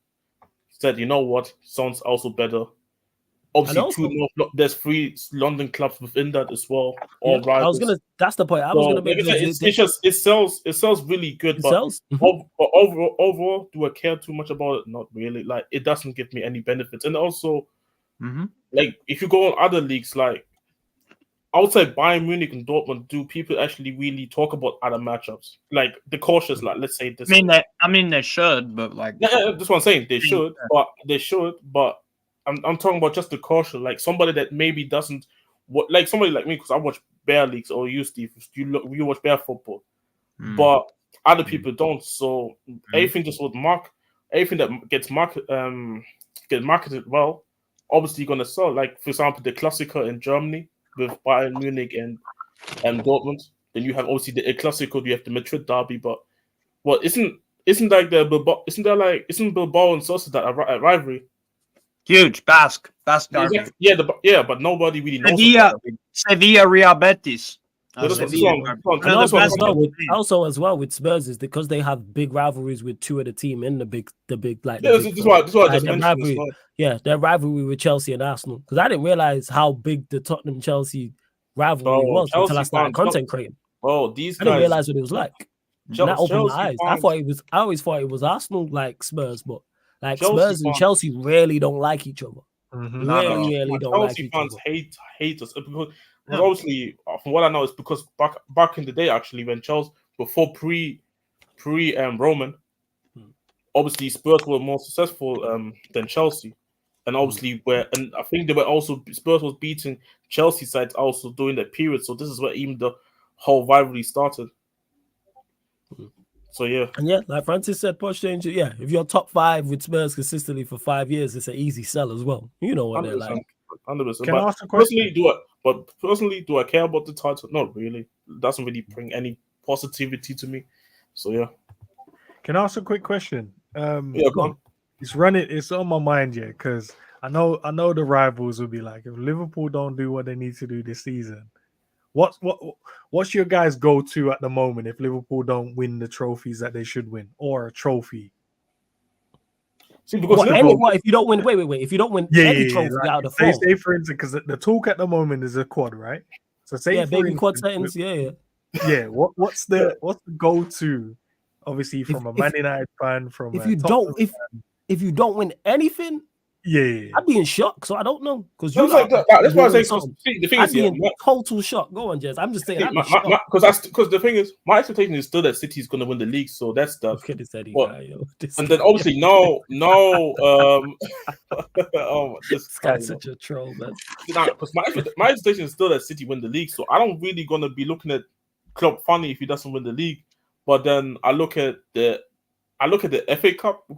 said, you know what, sounds also better. Obviously, there's 3 London clubs within that as well. That's the point. I was gonna make. It sells really good. But overall, do I care too much about it? Not really. Like it doesn't give me any benefits. And also, like if you go on other leagues, like outside Bayern Munich and Dortmund, do people actually really talk about other matchups? Like the cautious, like let's say this. I mean, they should, but like that's what I'm saying. They should, but. I'm talking about just the caution, like somebody that maybe doesn't, like somebody like me, because I watch Bear Leagues or you, Steve. You watch Bear football, but other people don't. So everything just would everything that gets marketed well, obviously you're gonna sell. Like for example, the Klassiker in Germany with Bayern Munich and Dortmund. Then you have obviously the Clasico, you have the Madrid derby, but isn't like Bilbao and Sociedad a rivalry? Huge Basque derby. But nobody really knows. Sevilla, Real Betis. Also as well with Spurs is because they have big rivalries with 2 of the team in the big like. This is why I just mentioned. Their rivalry with Chelsea and Arsenal. Because I didn't realize how big the Tottenham Chelsea rivalry was until I started content creating. Oh, these guys! I didn't realize what it was like. That opened my eyes. I always thought it was Arsenal like Spurs, but. Like Spurs and Chelsea really don't like each other. Really don't like each other. Chelsea fans hate us because obviously, from what I know, it's because back in the day, actually, when Chelsea before pre Roman, obviously Spurs were more successful than Chelsea, and obviously and I think Spurs was beating Chelsea sides also during that period. So this is where even the whole rivalry started. So and like Francis said, Poch change. Yeah, if you're top 5 with Spurs consistently for 5 years, it's an easy sell as well. You know what they're like. 100%. Can I ask a question? Personally, do I care about the title? Not really. It doesn't really bring any positivity to me. So yeah. Can I ask a quick question? Go on. It's on my mind, because I know the rivals will be like, if Liverpool don't do what they need to do this season, what's your guys' go-to at the moment if Liverpool don't win the trophies that they should win, or a trophy? See, because if you don't win, wait, if you don't win any trophy out of the 4, say for instance, because the talk at the moment is a quad, right? So say baby quad settings, What's the go-to? Obviously, from a Man United fan, if you don't win anything. I'd be in shock, so I don't know. Because that's why I say. The thing I'd be in total shock. Go on, Jez. I'm just saying. Because the thing is, my expectation is still that City's going to win the league. So that's stuff. And then obviously, no. This guy's such a troll, man. Because my expectation is still that City win the league. So I don't really going to be looking at Club funny if he doesn't win the league. But then I look at the FA Cup.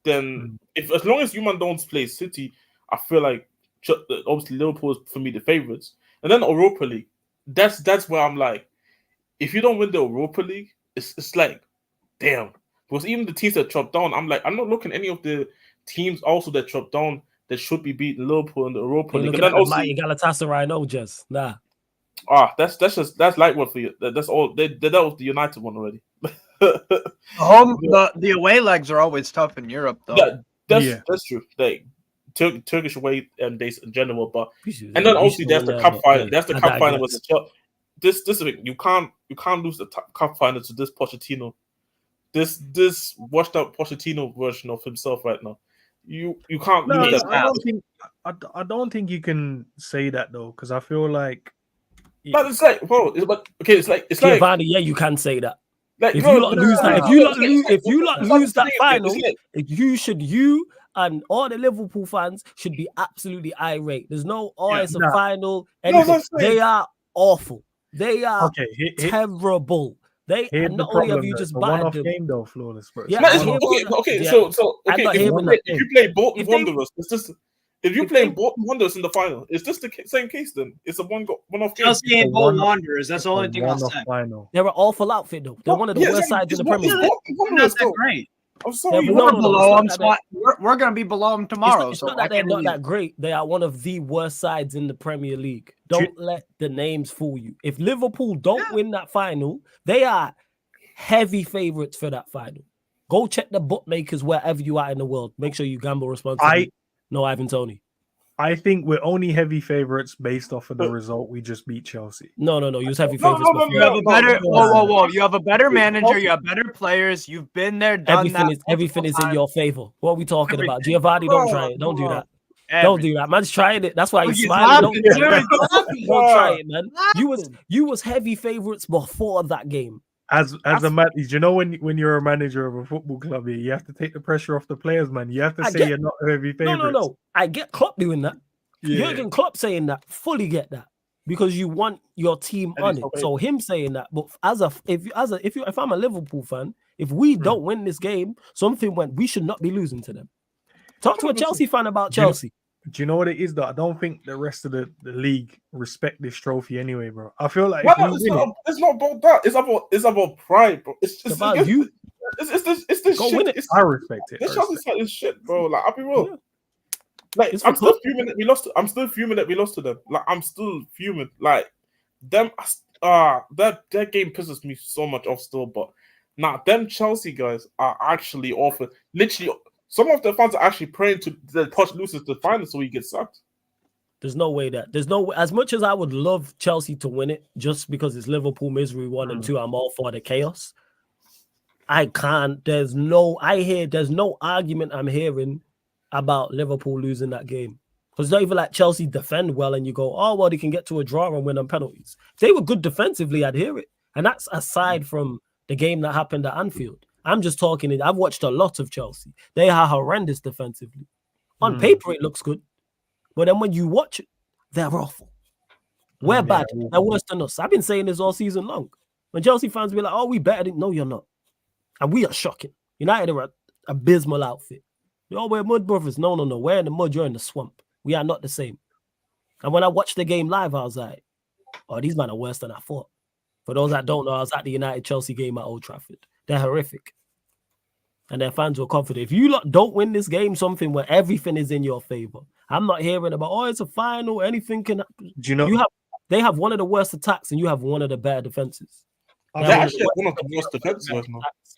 then if as long as you man don't play City, I feel like obviously Liverpool is for me the favourites. And then Europa League, that's where I'm like, if you don't win the Europa League, it's like, damn. Because even the teams that drop down, I'm like, I'm not looking at any of the teams also that drop down that should be beating Liverpool in the Europa League. And then also Galatasaray, no, just nah. That's light one for you. That's all. They that was the United one already. The away legs are always tough in Europe, though. That's true. Turkish away days in general, but and then obviously there's the cup final. That's the cup final with this you can't lose the cup final to this Pochettino. This washed up Pochettino version of himself right now. You can't lose that. I don't think you can say that though, because I feel like. But it's like, bro. It's like Giovanni, yeah, you can say that. Like, if you lose that final, you and all the Liverpool fans should be absolutely irate. There's no, it's a final. Anything. They are awful. They are terrible. And not only have you just battered them. Game though, flawless. Yeah, so if you play Bolton Wanderers, it's just. If you play Bolton Wanderers in the final, is this the same case then? It's a one-off game. Chelsea ain't Bolton Wanderers. That's the only thing I'll say. They're an awful outfit though. They're one of the worst sides in the Premier League. They're not that great. I'm sorry. We're below them. We're going to be below them tomorrow. It's not that they're not that great. They are one of the worst sides in the Premier League. Don't let the names fool you. If Liverpool don't win that final, they are heavy favourites for that final. Go check the bookmakers wherever you are in the world. Make sure you gamble responsibly. No, Ivan Toney. I think we're only heavy favorites based off of the result. We just beat Chelsea. No. You was heavy favorites. You have a better. Whoa. You have a better manager. You have better players. You've been there, done everything is in your favor. What are we talking about? Giovanni, don't try it. Don't do that. Don't do that. Man's trying it. That's why he's smiling. Don't try it, man. You was heavy favorites before that game. As a man, you know when you're a manager of a football club, you have to take the pressure off the players, man. You have to say you're not heavy favorites. No. I get Klopp doing that. Jurgen Klopp saying that, fully get that, because you want your team on it. So him saying that, but if I'm a Liverpool fan, if we don't win this game, we should not be losing to them. Talk to a Chelsea fan about Chelsea. Do you know what it is though? I don't think the rest of the league respect this trophy anyway, bro. I feel like it's not about that. It's about pride, bro. It's about you. It's this Go shit. Win it. I respect it. This Chelsea side is shit, bro. Like, I'll be real. Yeah. Like, I'm still fuming that we lost. I'm still fuming that we lost to them. Like, I'm still fuming. Like, them. That game pisses me so much off still. But them Chelsea guys are actually awful. Literally. Some of the fans are actually praying to the Poch loses the final so he gets sacked. There's no way as much as I would love Chelsea to win it, just because it's Liverpool misery 1 and 2, I'm all for the chaos. I can't. There's no argument I'm hearing about Liverpool losing that game. Because it's not even like Chelsea defend well and you go, oh, well, they can get to a draw and win on penalties. If they were good defensively, I'd hear it. And that's aside from the game that happened at Anfield. I'm just talking. I've watched a lot of Chelsea. They are horrendous defensively. On paper, it looks good. But then when you watch it, they're awful. We're bad. They're worse than us. I've been saying this all season long. When Chelsea fans be like, oh, we better than... No, you're not. And we are shocking. United are an abysmal outfit. We're mud brothers. No. We're in the mud. You're in the swamp. We are not the same. And when I watched the game live, I was like, oh, these men are worse than I thought. For those that don't know, I was at the United-Chelsea game at Old Trafford. They're horrific. And their fans were confident. If you don't win this game, something where everything is in your favor. I'm not hearing about, it's a final, anything can happen. Do you know? They have one of the worst attacks and you have one of the better defenses. They're actually one of the worst defenses.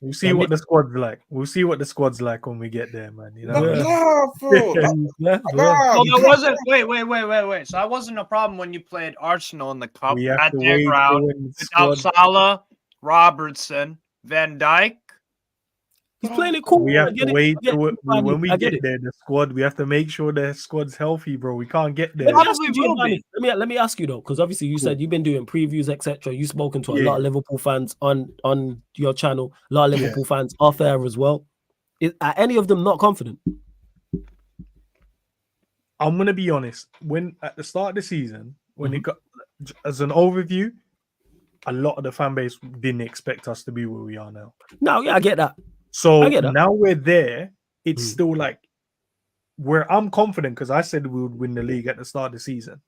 We'll see what the squad's like. We'll see what the squad's like when we get there, man. You know? Bro. Wait. So that wasn't a problem when you played Arsenal in the cup at their ground without Salah, Robertson, Van Dijk. He's playing it cool. We have to wait when we get there. The squad, we have to make sure the squad's healthy, bro. We can't get there. Let me ask you though, because obviously you said you've been doing previews, etc. You've spoken to a lot of Liverpool fans on your channel. A lot of Liverpool fans off air as well. Are any of them not confident? I'm gonna be honest. When at the start of the season, when it got as an overview, a lot of the fan base didn't expect us to be where we are now. No, I get that. So now we're there. it's still like where I'm confident because I said we would win the league at the start of the season.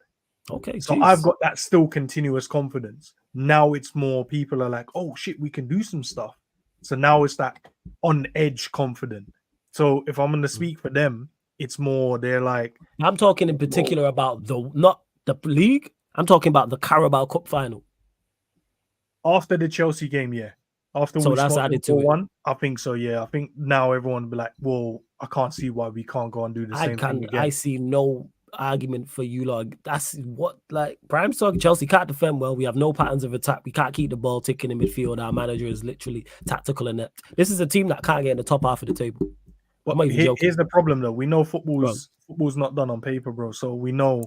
Okay, so geez. I've got that still continuous confidence. Now it's more people are like, oh shit, we can do some stuff. So now it's that on edge confident. So if I'm going to speak for them, it's more they're like. I'm talking in particular about not the league. I'm talking about the Carabao Cup final. After the Chelsea game, yeah. After so we that's added to one, I think so. Yeah, I think now everyone will be like, well, I can't see why we can't go and do the same thing again. I see no argument for you, like that's what like Prime's talking. Chelsea can't defend well. We have no patterns of attack. We can't keep the ball ticking in midfield. Our manager is literally tactical inept. This is a team that can't get in the top half of the table. But here's the problem, though. We know football's not done on paper, bro. So we know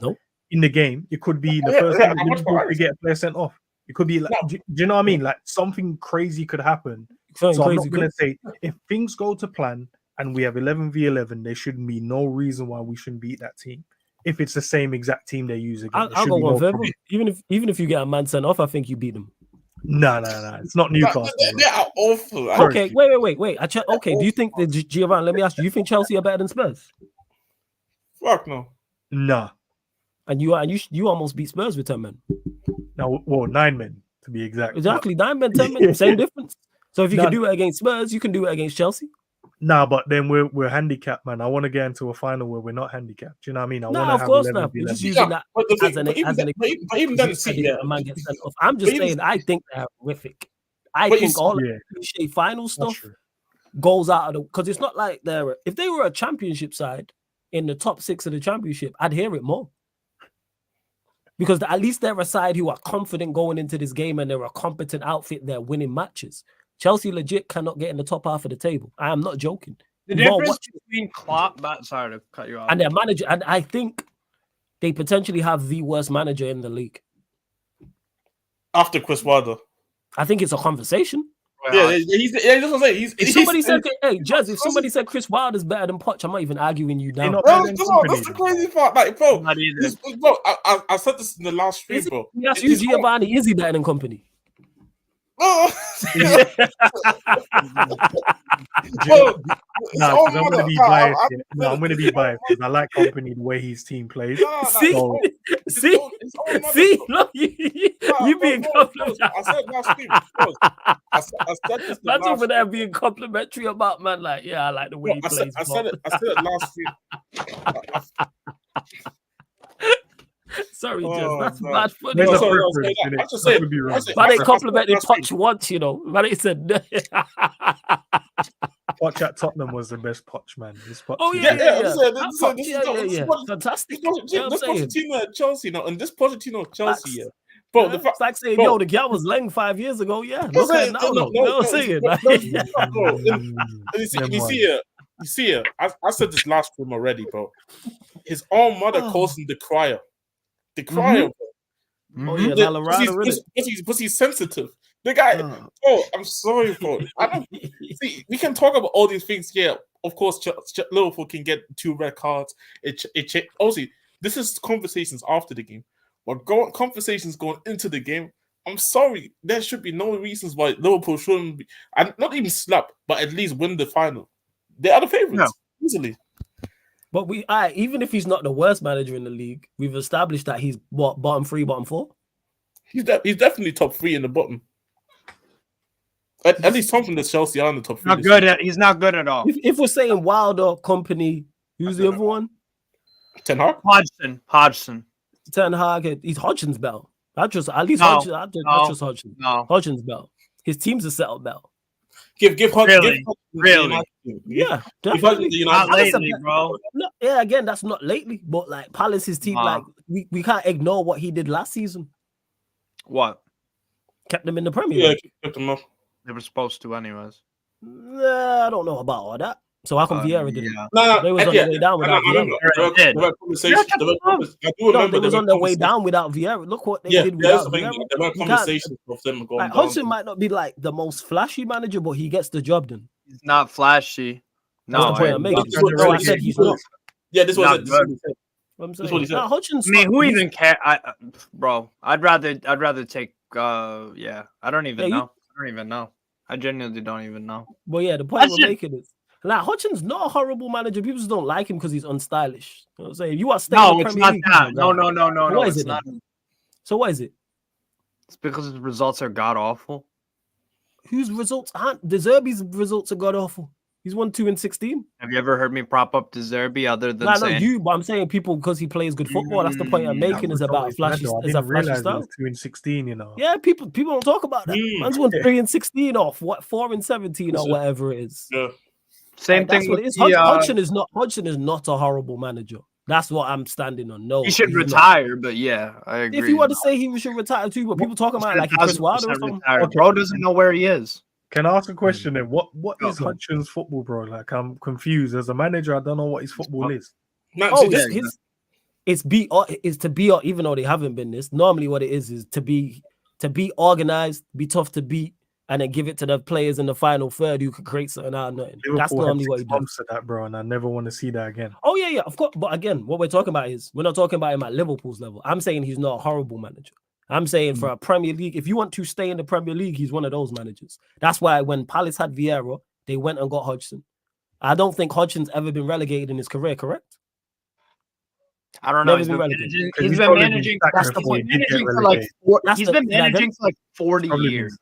in the game it could be the first game Liverpool to get a player sent off. It could be like, do you know what I mean? Like something crazy could happen. So I'm not going to say if things go to plan and we have 11v11, there shouldn't be no reason why we shouldn't beat that team. If it's the same exact team they use again, I'll go one further. Even if you get a man sent off, I think you beat them. No. It's not Newcastle. They are awful. Okay, wait. Okay, do you think that Giovanni? Let me ask you. Do you think Chelsea are better than Spurs? Fuck no. Nah. And you almost beat Spurs with 10 men. No, well, 9 men to be exact. Exactly, 9 men, 10 men, same difference. So if you can do it against Spurs, you can do it against Chelsea. Nah, but then we're handicapped, man. I want to get into a final where we're not handicapped. Do you know what I mean? Of course not. We're just using that as an even then, a man gets sent off. I'm just saying, I think they're horrific. I think all the cliche final stuff goes out of the because it's not like if they were a championship side in the top 6 of the championship, I'd hear it more. Because at least they're a side who are confident going into this game and they're a competent outfit. They're winning matches. Chelsea legit cannot get in the top half of the table. I am not joking. The difference between Klopp, sorry to cut you off, and their manager, and I think they potentially have the worst manager in the league. After Chris Wilder. I think it's a conversation. Yeah, that's what I'm saying. If somebody said, hey, Jazz, if somebody said Chris Wilder's better than Poch, I'm not even arguing you down. That's the crazy part. Like, bro, I said this in the last stream, bro. Yes, you, Giovanni, is he better than Company? I'm going to be biased. I'm going to be biased because I like Company the way his team plays. See, look, you being complimentary. I said last week. I said this. Man's over there being complimentary about man. Like, yeah, I like the way he plays. I said it last week. Sorry, that's bad funny. I just say it. But they complimented Poch once, you know. But he said, Poch at Tottenham was the best Poch, man. Yeah. Fantastic. This Pochettino at Chelsea, and this Pochettino at Chelsea, Bro, it's like saying, yo, the guy was leng 5 years ago. Yeah, look at now. You know what I'm saying? You see it. I said this last room already, bro. His own mother calls him the crier. The crier, bro. Oh, yeah, but he's sensitive. The guy, bro, I'm sorry, bro. I don't see. We can talk about all these things. Yeah, of course, Liverpool can get 2 red cards. Obviously, this is conversations after the game, but conversations going into the game. I'm sorry, there should be no reasons why Liverpool shouldn't be, and not even slap, but at least win the final. They are the favorites easily. But even if he's not the worst manager in the league, we've established that he's bottom 3, bottom 4. He's definitely top 3 in the bottom. At least something that Chelsea are in the top 3. He's not good at all. If we're saying Wilder, Company, who's the other one? Ten Hag? Hodgson. Ten Hag. He's Hodgson's bell. Hodgson. No. Hodgson's bell. His team's a settled bell. Give really? Yeah, definitely. Not lately, bro. Yeah, again, that's not lately, but like Palace's team, like we can't ignore what he did last season. What? Kept them in the Premier League. Yeah, kept them up. They were supposed to, anyways. I don't know about all that. So how come Vieira did it? No, they was on their way down without Vieira. They was on their way down without Vieira. Look what they did without Vieira. There were conversations of them going down. Hudson might not be like the most flashy manager, but he gets the job done. He's not flashy. No, that's the point I'm making. I said he's not. Yeah, this was it. This is what he said. I mean, who even care? Bro, I'd rather take. I don't even know. I don't even know. I genuinely don't even know. Well, yeah, the point we're making is Like Hodgson's not a horrible manager. People just don't like him because he's unstylish. You know what I'm saying? You are staying No, in the it's Premier not League. that. No. What is It's it not. then? So what is it? It's because his results are god awful. Whose results aren't? De Zerbi's results are god awful. He's won 2 in 16. Have you ever heard me prop up De Zerbi other than Nah, saying not you, but I'm saying people because he plays good football. That's the point I'm making. Is about flashy. Is a flashy style. 2 in 16. You know. Yeah, people don't talk about that. Man's won 3 in 16 off 4 in 17 or whatever it is. Yeah. Same thing. That's what it is. Hodgson is not a horrible manager. That's what I'm standing on. No, he should retire, but yeah, I agree. If you want to say he should retire too, but people talking about it like Chris Wilder or something. Bro doesn't know where he is. Can I ask a question then? What is Hodgson's football, bro? Like, I'm confused. As a manager, I don't know what his football is. It's to be, even though they haven't been this. Normally, what it is to be organized, be tough to beat, and then give it to the players in the final third who could create something out of nothing. Liverpool That's normally what he does. That, bro, and I never want to see that again. Oh yeah, of course. But again, what we're talking about is we're not talking about him at Liverpool's level. I'm saying he's not a horrible manager. I'm saying for a Premier League, if you want to stay in the Premier League, he's one of those managers. That's why when Palace had Vieira, they went and got Hodgson. I don't think Hodgson's ever been relegated in his career, correct? I don't know. He's been managing. That's the point. He's been managing for like 40 years.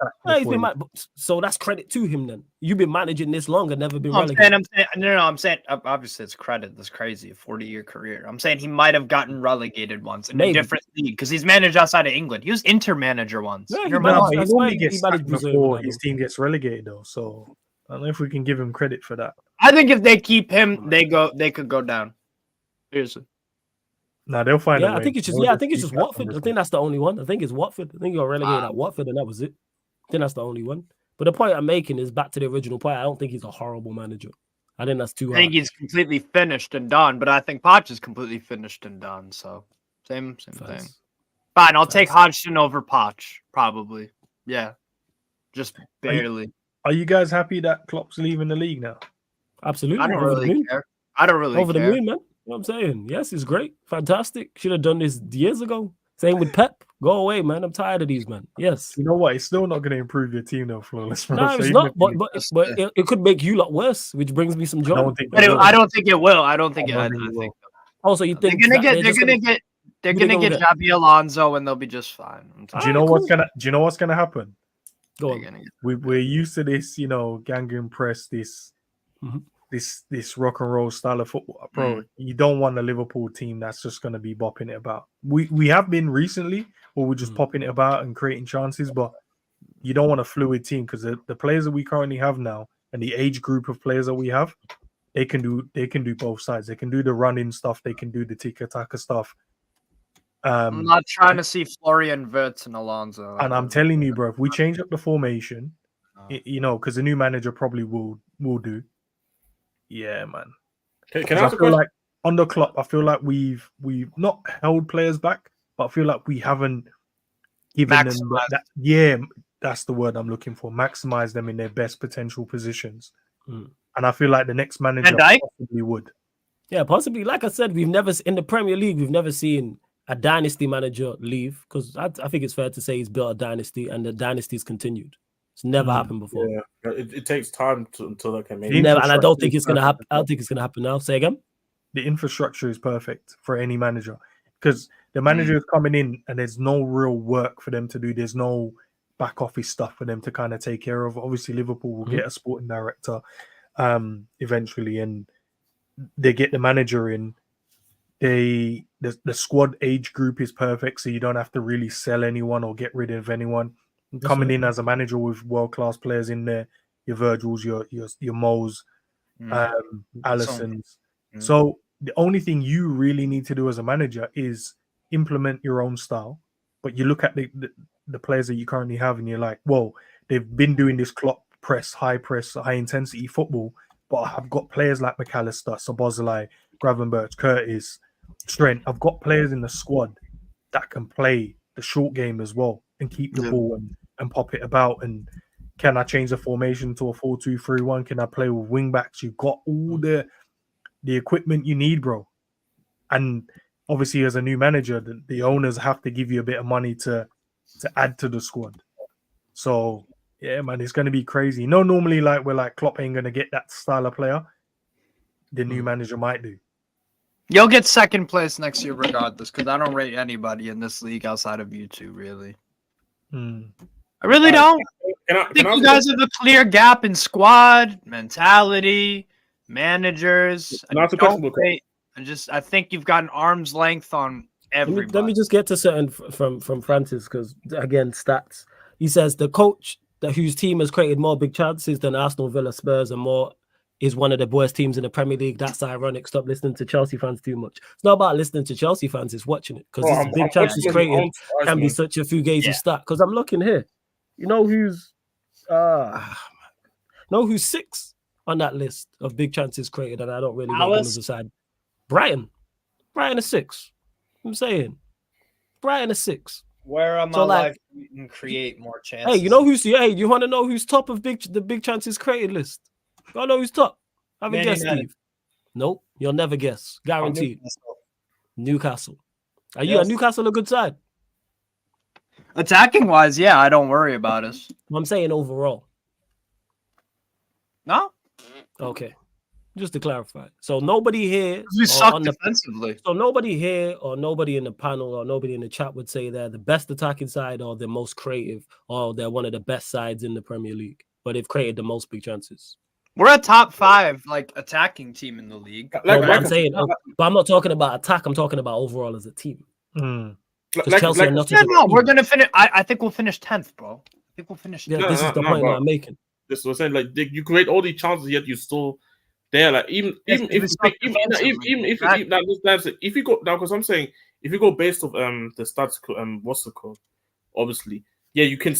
So that's credit to him then. You've been managing this long and never been relegated. I'm saying obviously it's credit. That's crazy. A 40-year career. I'm saying he might have gotten relegated once in a different league because he's managed outside of England. He was Inter manager once. Yeah, he only gets sacked before his team gets relegated though. So I don't know if we can give him credit for that. I think if they keep him, they could go down. Seriously. No, they'll find a way. I think it's just Watford. I think that's the only one. I think it's Watford. I think he got relegated at Watford, and that was it. I think that's the only one. But the point I'm making is back to the original point. I don't think he's a horrible manager. I think that's too hard. I think he's completely finished and done, but I think Poch is completely finished and done. So same thing. Fine, I'll take Hodgson over Poch, probably. Yeah. Just barely. Are you guys happy that Klopp's leaving the league now? Absolutely. I don't really care. Over the moon, man. You know what I'm saying? Yes, it's great. Fantastic. Should have done this years ago. Same with Pep. Go away, man. I'm tired of these, man. Yes. You know what? It's still not going to improve your team, though, Flawless. No, it's not. But it could make you lot worse, which brings me some joy. I don't think it will. I don't think it will. Also, you think they're gonna get Xabi Alonso and they'll be just fine. Do you know what's gonna happen? Go on. We're used to this, Gangan press, this rock and roll style of football, bro. You don't want a Liverpool team that's just going to be bopping it about. We have been recently, where we're just popping it about and creating chances, but you don't want a fluid team because the players that we currently have now and the age group of players that we have, they can do both sides. They can do the running stuff. They can do the tiki-taka stuff. I'm not trying to see Florian Wirtz and Alonso. And I'm telling you, bro, if we change up the formation, because the new manager probably will do. Yeah, man. Can I feel like under Klopp, I feel like we've not held players back, but I feel like we haven't given them that. Yeah, that's the word I'm looking for. Maximize them in their best potential positions. And I feel like the next manager possibly would. Yeah, possibly. Like I said, in the Premier League, we've never seen a dynasty manager leave, because I think it's fair to say he's built a dynasty and the dynasty's continued. It's never happened before. Yeah, it takes time until that can make. And I don't think it's going to happen. I don't think it's going to happen now. Say again. The infrastructure is perfect for any manager because the manager is coming in and there's no real work for them to do. There's no back office stuff for them to kind of take care of. Obviously, Liverpool will get a sporting director eventually, and they get the manager in. The squad age group is perfect, so you don't have to really sell anyone or get rid of anyone. Coming in as a manager with world-class players in there, your Virgils, your Mo's, Alissons. So the only thing you really need to do as a manager is implement your own style. But you look at the players that you currently have and you're like, whoa, they've been doing this clock press, high intensity football, but I've got players like McAllister, Szoboszlai, Gravenberch, Curtis, Trent. I've got players in the squad that can play the short game as well and keep the ball and pop it about. And can I change the formation to a 4-2-3-1? Can I play with wing backs? You've got all the equipment you need, bro. And obviously, as a new manager, the owners have to give you a bit of money to add to the squad. So Yeah, man, it's going to be crazy. Normally, like we're like Klopp ain't going to get that style of player. The new manager might do. You'll get second place next year regardless, because I don't rate anybody in this league outside of you two, really. I really don't. I think you guys have a clear gap in squad, mentality, managers. I think you've got an arm's length on everybody. Let me just get to certain from Francis, because, again, stats. He says the coach whose team has created more big chances than Arsenal, Villa, Spurs, and more is one of the worst teams in the Premier League. That's ironic. Stop listening to Chelsea fans too much. It's not about listening to Chelsea fans, it's watching it. Because this big chances created can be such a fugazi stat. Because I'm looking here. You know who's 6 on that list of big chances created, and I don't really know them as a side. Brighton is 6. I'm saying Brighton is 6. Where am I life you can create more chances? Hey, you know who's you want to know who's top of the big chances created list? You want to know who's top? Have a guess, Steve. Nope, you'll never guess. Guaranteed. Newcastle. Are you a Newcastle a good side? Attacking wise, yeah, I don't worry about us. I'm saying overall. No? Okay. Just to clarify. So nobody here. We suck defensively. So nobody here or nobody in the panel or nobody in the chat would say they're the best attacking side or the most creative or they're one of the best sides in the Premier League. But they've created the most big chances. We're a top 5 attacking team in the league. I'm saying, but I'm not talking about attack. I'm talking about overall as a team. Chelsea we're gonna finish. I think we'll finish 10th, bro. I think we'll finish. Yeah, this is the point I'm making. This is what I'm saying. Like you create all these chances, yet you still there. Like even if you go now, because I'm saying if you go based off the stats, what's it called? Obviously, you can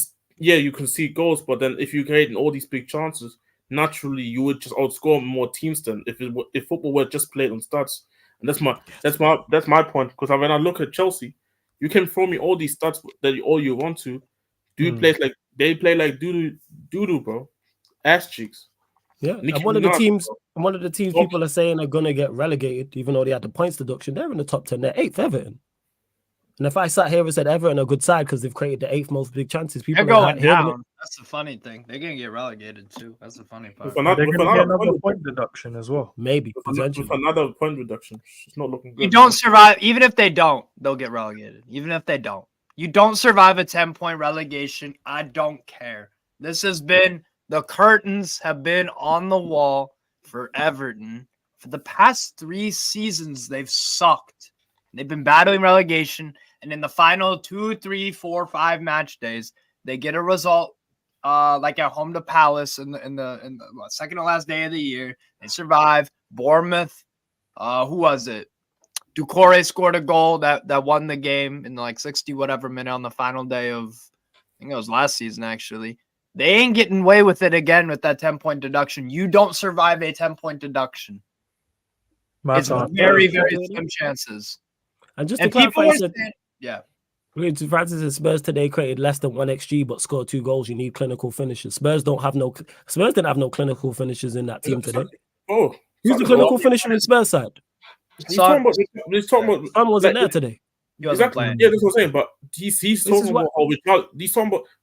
see goals, but then if you're creating all these big chances, naturally you would just outscore more teams than if football were just played on stats. And that's my point. Because when I look at Chelsea, you can throw me all these stats that all you want to. They play like doo-doo, bro. Ass cheeks. Yeah, and one of the teams people are saying are gonna get relegated, even though they had the points deduction. They're in the top 10. They're 8th, Everton. And if I sat here and said Everton are a good side because they've created the 8th most big chances, people they're going down. That's the funny thing. They're gonna get relegated too. That's the funny part. They're gonna get another point deduction as well. Maybe potentially with another point reduction. It's not looking good. You don't survive, even if they don't, they'll get relegated. Even if they don't, you don't survive a 10-point relegation. I don't care. The curtains have been on the wall for Everton for the past 3 seasons. They've sucked. They've been battling relegation, and in the final 2, 3, 4, 5 match days, they get a result like at home to Palace in the second to last day of the year. They survive. Bournemouth, who was it? Doucouré scored a goal that won the game in 60 whatever minute on the final day of, I think it was last season actually. They ain't getting away with it again with that 10-point deduction. You don't survive a 10-point deduction. It's very, very slim chances. And just to clarify, Francis and Spurs today created less than 1 XG but scored 2 goals. You need clinical finishers. Spurs didn't have no clinical finishers in that team today. Oh, who's the clinical finisher in Spurs side? He's talking about Son wasn't there today. Exactly. Yeah, that's what I'm saying. But he's talking about Werner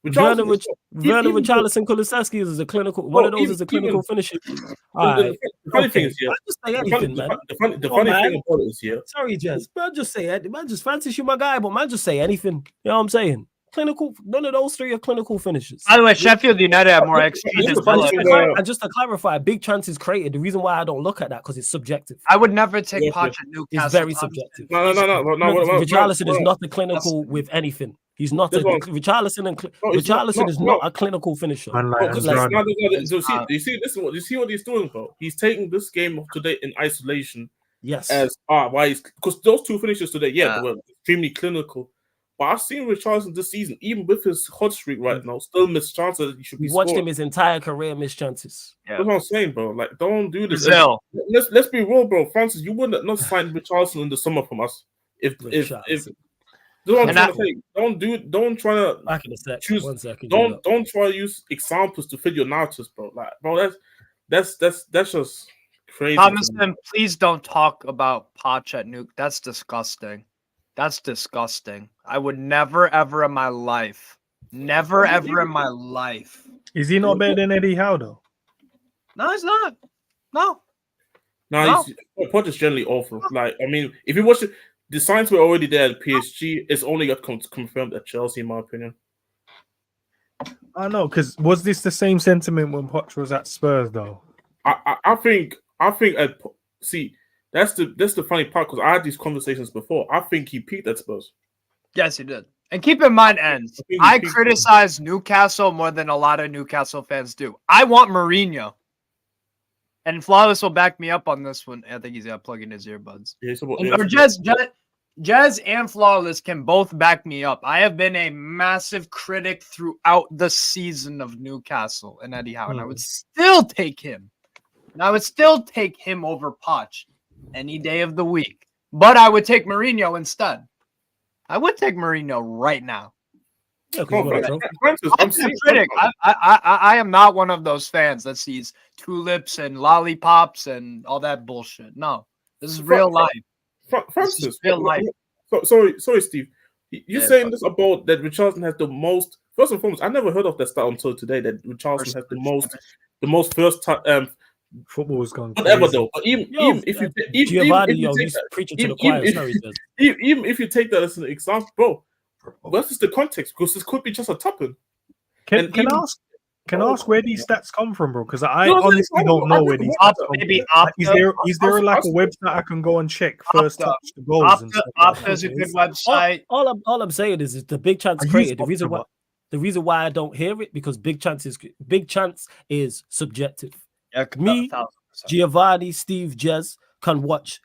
Richarlison Kulusevski is a clinical. One of those is a clinical finisher. The funny thing is, just say anything, man. The funny thing about it is, sorry, Jess, man, just say it. Man, just Francis, you my guy, but man, just say anything. You know what I'm saying? Clinical. None of those 3 are clinical finishers. By the way, Sheffield United have more XG than Villa. And just to clarify, big chances created. The reason why I don't look at that because it's subjective. I would never take Poch at Newcastle. It's very subjective. No. Richarlison is not the clinical with anything. He's not Richarlison is not a clinical finisher. You see what he's doing, bro? He's taking this game of today in isolation. Yes. As why? Because those 2 finishes today, they were extremely clinical. But I've seen Richarlison this season, even with his hot streak right now, still miss chances. He should be. Watched him his entire career miss chances. Yeah. That's what I'm saying, bro. Like, don't do this. Brazil. Let's be real, bro. Francis, you wouldn't not sign Richarlison in the summer from us if. That's what I'm trying to say. Don't try to back in a sec. choose. 1 second. Don't try to use examples to fit your narratives, bro. Like, bro, that's just crazy. Thomason, please don't talk about Poch at Nuke. That's disgusting. That's disgusting. I would never, ever in my life, Is he not better than Eddie Howe though? No, he's not. No. Poch is generally awful. Like, I mean, if you watch it, the signs were already there at PSG. It's only got confirmed at Chelsea, in my opinion. I know, because was this the same sentiment when Poch was at Spurs though? I think see, that's the funny part, because I had these conversations before. I think he peaked at Spurs. Yes, he did. And keep in mind, Ends, I criticize Newcastle more than a lot of Newcastle fans do. I want Mourinho. And Flawless will back me up on this one. I think he's got to plug in his earbuds. Jez and Flawless can both back me up. I have been a massive critic throughout the season of Newcastle and Eddie Howe, and I would still take him. And I would still take him over Poch any day of the week. But I would take Mourinho instead. I would take Mourinho right now. Yeah, I'm a critic. I am not one of those fans that sees tulips and lollipops and all that bullshit. No, this is real life. Francis, real life. Sorry, Steve. You're saying this about that Richarlison has the most. First and foremost, I never heard of that stat until today. That Richarlison has the most first time. Football has gone whatever though. But even if you take that as an example, bro, what is the context? Because this could be just a tuppence. Can I ask where these stats come from, bro? Because I honestly don't know where these stats come from. Is there like a website I can go and check first touch the goals? Opta's a good website. All I'm saying is the big chance created. The reason why I don't hear it, because big chance is subjective. Yeah, me, 1,000%. Giovanni, Steve, Jez can watch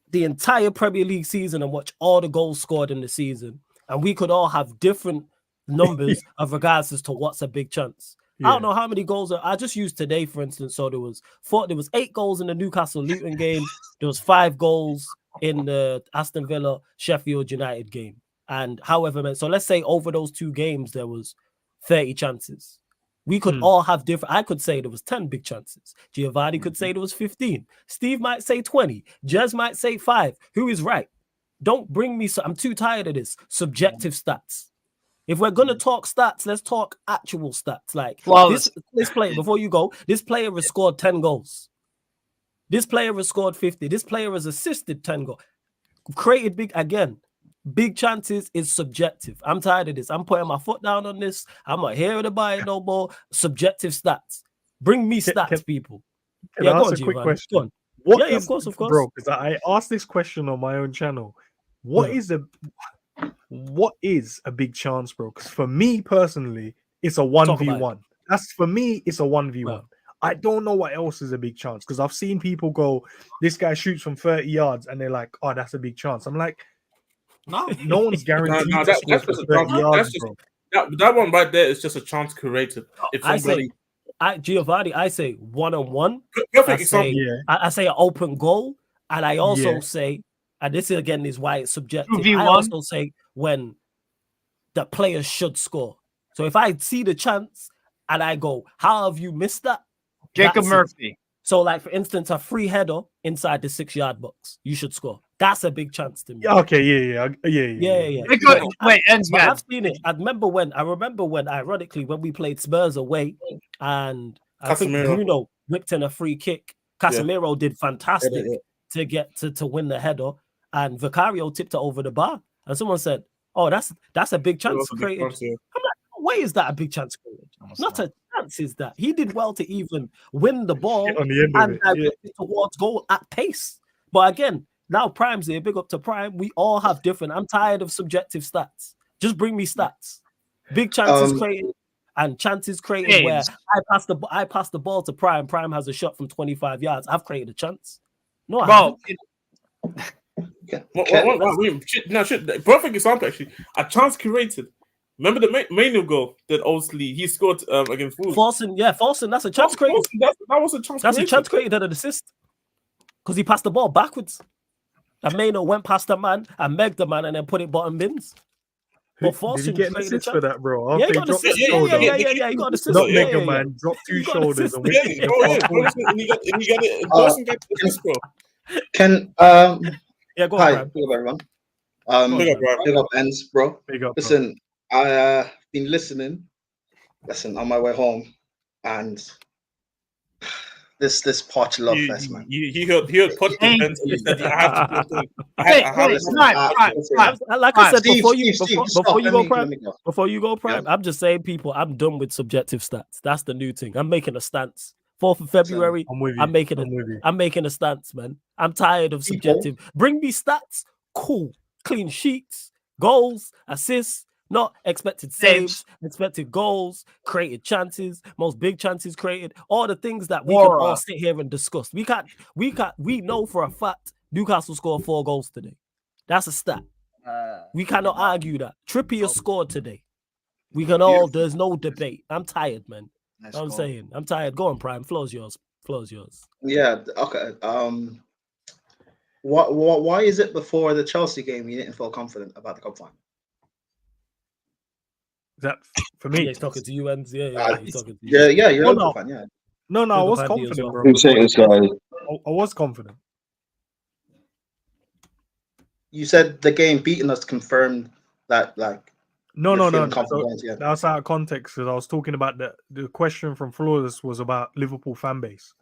the entire Premier League season and watch all the goals scored in the season, and we could all have different numbers of regards as to what's a big chance. I don't know how many goals I just used today, for instance. So there was 8 goals in the Newcastle Luton game. There was 5 goals in the Aston Villa Sheffield United game, and however many. So let's say over those 2 games there was 30 chances. We could all have different. I could say there was 10 big chances. Giovanni could say there was 15. Steve might say 20. Jez might say 5. Who is right? Don't bring me. I'm too tired of this subjective stats. If we're gonna talk stats, let's talk actual stats. Like this player, before you go, this player has scored 10 goals. This player has scored 50. This player has assisted 10 goals. Created big again. Big chances is subjective. I'm tired of this. I'm putting my foot down on this. I'm not here to buy it no more. Subjective stats. Bring me stats, people. Can I ask a quick question? Of course, bro. Because I asked this question on my own channel. What is a big chance, bro? Because for me personally, it's a 1v1. That's for me. It's a 1v1. Wow. I don't know what else is a big chance, because I've seen people go, this guy shoots from 30 yards, and they're like, oh, that's a big chance. I'm like, no one's guaranteed. That one right there is just a chance created. Giovanni, I say 1-on-1. Perfect example. I say an open goal, and I also say, and this again is why it's subjective. I also say when the player should score. So if I see the chance and I go, how have you missed that? Jacob Murphy. So, like, for instance, a free header inside the 6-yard box, you should score. That's a big chance to me. Okay, yeah. Wait, I've seen it. I remember when, ironically, when we played Spurs away, and I think Bruno whipped in a free kick. Casemiro did fantastic to get to win the header, and Vicario tipped it over the bar. And someone said, "Oh, that's a big chance created." I'm like, why is that a big chance created? Not a chance is that. He did well to even win the ball on the end of it towards goal at pace. But again, now Prime's here. Big up to Prime. We all have different. I'm tired of subjective stats. Just bring me stats. Big chances created and chances created where I pass the ball to Prime. Prime has a shot from 25 yards. I've created a chance. No, bro. Perfect example, actually. A chance created. Remember the Manuel goal that obviously he scored against Wolves? Folsom, that's a chance created. That was a chance created. That's a chance created and an assist. Because he passed the ball backwards. And Manuel went past the man and megged the man and then put it bottom bins. But Did he get an assist for that, bro? Yeah, he got an assist. He got an assist. Not Mega Man, drop 2 shoulders. And he got it. Can go on, hi, big up everyone. Big up Ends, bro. Big up, listen, I've been listening listen, on my way home, and this Poch love fest, man. He heard Poch defense. He said, "I have to put in." Like I said before you go, Prime. Yeah. I'm just saying, people. I'm done with subjective stats. That's the new thing. I'm making a stance. 4th of February. I'm with you. I'm making a stance, man. I'm tired of subjective. Bring me stats. Cool. Clean sheets, goals, assists. Not expected saves, expected goals, created chances, most big chances created, all the things that we can all sit here and discuss. We know for a fact Newcastle scored 4 goals today. That's a stat. We cannot argue that. Trippier scored today. We can all, there's no debate. I'm tired, man. I'm saying, I'm tired. Go on, Prime. Floor's yours. Yeah, okay. Why is it before the Chelsea game you didn't feel confident about the cup final? Is that for me? Yeah, he's talking to you, and he's talking to you. Yeah, you're a fan, yeah. No, I was confident, bro. I was confident. You said the game beating us confirmed that, like. No. That's out of context because I was talking about the question from Flawless was about Liverpool fan base.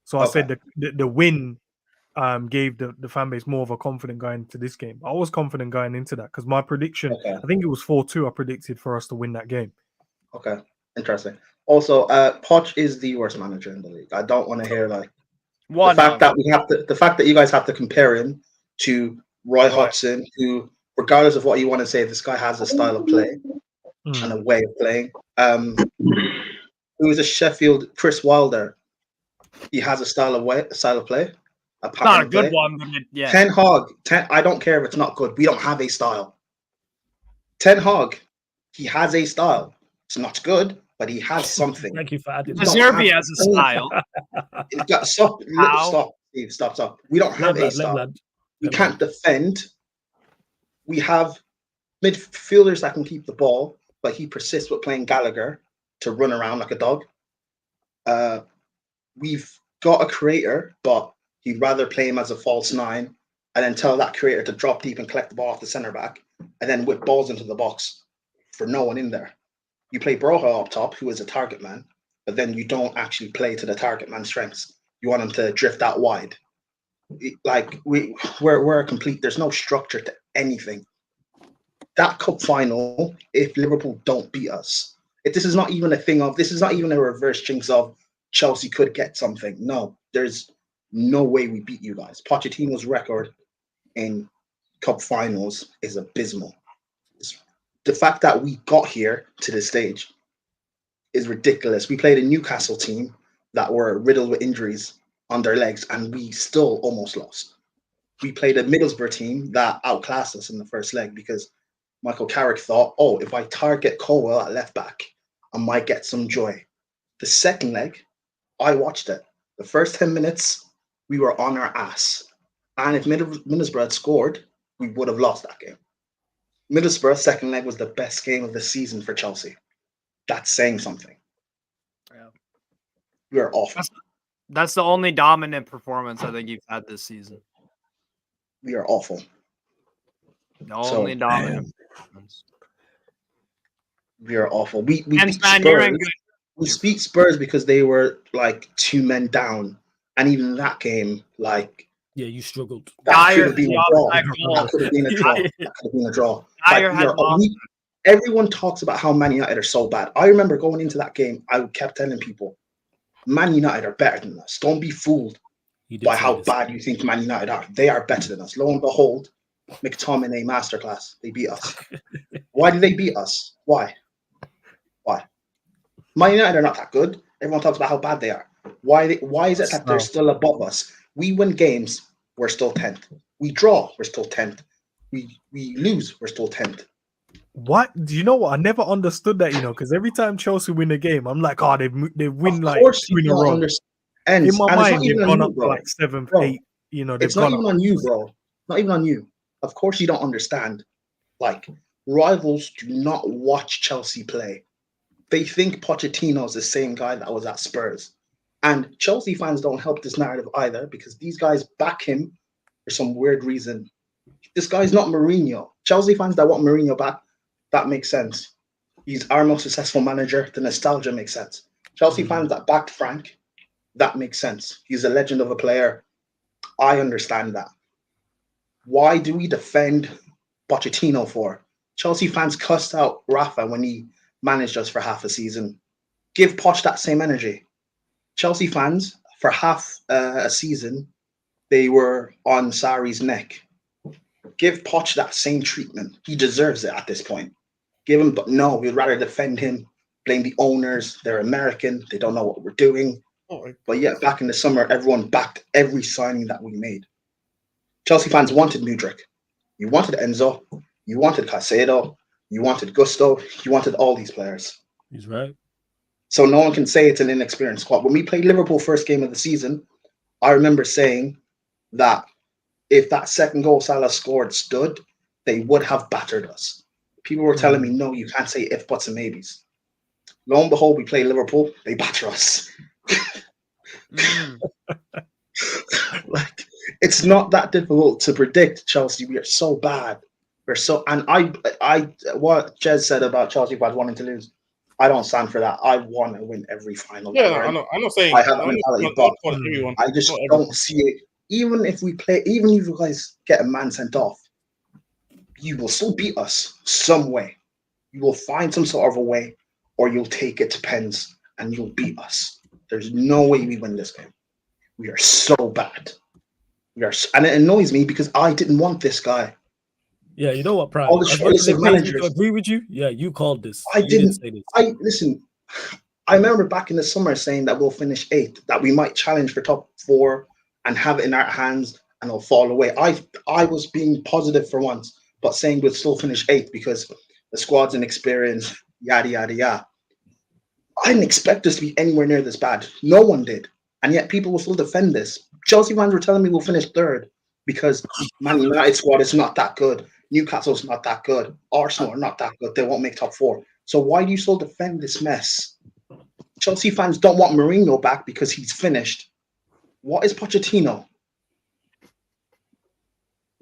So I said the win gave the fan base more of a confidence going into this game. I was confident going into that because my prediction, I think it was 4-2. I predicted for us to win that game. Okay, interesting. Also, Poch is the worst manager in the league. I don't want to hear like the fact that you guys have to compare him to Roy Hodgson, who, regardless of what you want to say, this guy has a style of play and a way of playing. Who is a Sheffield Chris Wilder? He has a style of play. It's not a good one, but yeah. Ten Hag, I don't care if it's not good. We don't have a style. Ten Hag, he has a style. It's not good, but he has something. Thank you for adding. Zerbi has a style. Stop. We don't have a style. We can't defend. We have midfielders that can keep the ball, but he persists with playing Gallagher to run around like a dog. We've got a creator, but he'd rather play him as a false 9 and then tell that creator to drop deep and collect the ball off the centre back and then whip balls into the box for no one in there. You play Broha up top, who is a target man, but then you don't actually play to the target man's strengths. You want him to drift out wide. Like we're complete. There's no structure to anything. That cup final, if Liverpool don't beat us, this is not even a thing of. This is not even a reverse jinx of Chelsea could get something. No, there's no way we beat you guys. Pochettino's record in cup finals is abysmal. The fact that we got here to this stage is ridiculous. We played a Newcastle team that were riddled with injuries on their legs, and we still almost lost. We played a Middlesbrough team that outclassed us in the first leg because Michael Carrick thought, oh, if I target Colwell at left back, I might get some joy. The second leg, I watched it. The first 10 minutes, we were on our ass. And if Middlesbrough had scored, we would have lost that game. Middlesbrough's second leg was the best game of the season for Chelsea. That's saying something. Yeah. We are awful. That's the only dominant performance I think you've had this season. We are awful. The only dominant performance. We are awful. We beat Spurs. We beat Spurs because they were like 2 men down. And even that game, like... Yeah, you struggled. That could have been a draw. That could have been a draw. Everyone talks about how Man United are so bad. I remember going into that game, I kept telling people, Man United are better than us. Don't be fooled by how bad you think Man United are. They are better than us. Lo and behold, McTominay masterclass. They beat us. Why did they beat us? Why? Man United are not that good. Everyone talks about how bad they are. Why is it that they're still above us? We win games, we're still 10th. We draw, we're still 10th. We lose, we're still 10th. What? Do you know what? I never understood that, because every time Chelsea win a game, I'm like, oh, they win like 2 in a row. In my mind, they've gone up to like 7th, 8th. It's not even on you, bro. Not even on you. Of course, you don't understand. Like, rivals do not watch Chelsea play. They think Pochettino's the same guy that was at Spurs. And Chelsea fans don't help this narrative either because these guys back him for some weird reason. This guy's not Mourinho. Chelsea fans that want Mourinho back, that makes sense. He's our most successful manager. The nostalgia makes sense. Chelsea fans that backed Frank, that makes sense. He's a legend of a player. I understand that. Why do we defend Pochettino for? Chelsea fans cussed out Rafa when he managed us for half a season. Give Poch that same energy. Chelsea fans, for half a season, they were on Sarri's neck. Give Poch that same treatment. He deserves it at this point. Give him, but no, we'd rather defend him, blame the owners. They're American. They don't know what we're doing. But yet, back in the summer, everyone backed every signing that we made. Chelsea fans wanted Mudryk. You wanted Enzo. You wanted Caicedo. You wanted Gusto. You wanted all these players. He's right. So no one can say it's an inexperienced squad. When we played Liverpool first game of the season, I remember saying that if that second goal Salah scored stood, they would have battered us. People were telling me, no, you can't say if, buts, and maybes. Lo and behold, we play Liverpool, they batter us. Like, it's not that difficult to predict Chelsea. We are so bad. We're so, and I what Jez said about Chelsea fans wanting to lose, I don't stand for that. I want to win every final. Yeah, I'm not saying I have that mentality, but I just don't see it. Even if we play, even if you guys get a man sent off, you will still beat us some way. You will find some sort of a way, or you'll take it to pens and you'll beat us. There's no way we win this game. We are so bad. And it annoys me because I didn't want this guy. Yeah, you know what, Prime? All the choice of managers. To agree with you. Yeah, you called this. I didn't say this. Listen. I remember back in the summer saying that we'll finish 8th, that we might challenge for top 4 and have it in our hands, and it'll fall away. I was being positive for once, but saying we'll still finish 8th because the squad's inexperienced, yada yada yada. I didn't expect us to be anywhere near this bad. No one did, and yet people will still defend this. Chelsea fans were telling me we'll finish 3rd because Man United squad is not that good. Newcastle's not that good. Arsenal are not that good. They won't make top 4. So why do you still defend this mess? Chelsea fans don't want Mourinho back because he's finished. What is Pochettino?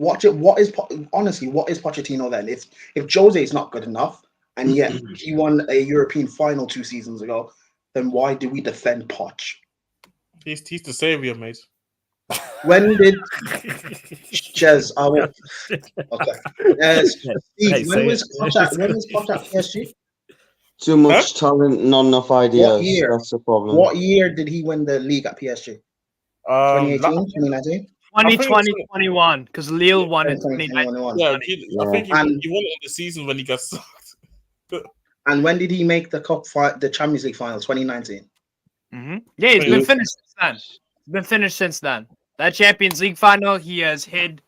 Honestly, what is Pochettino then? If Jose is not good enough, and yet he won a European final 2 seasons ago, then why do we defend Poch? He's the savior, mate. When did Jez? I will. Okay. Steve, when was Poch at PSG? Too much talent, not enough ideas. What year? That's the problem. What year did he win the league at PSG? 2018, 2019? 2020, 21, because Lille won in 2019. Yeah, I think he won it in the season when he got sucked. And when did he make the the Champions League final? 2019. Mm-hmm. Yeah, he's been finished since then. He's been finished since then. That Champions League final, he has hid.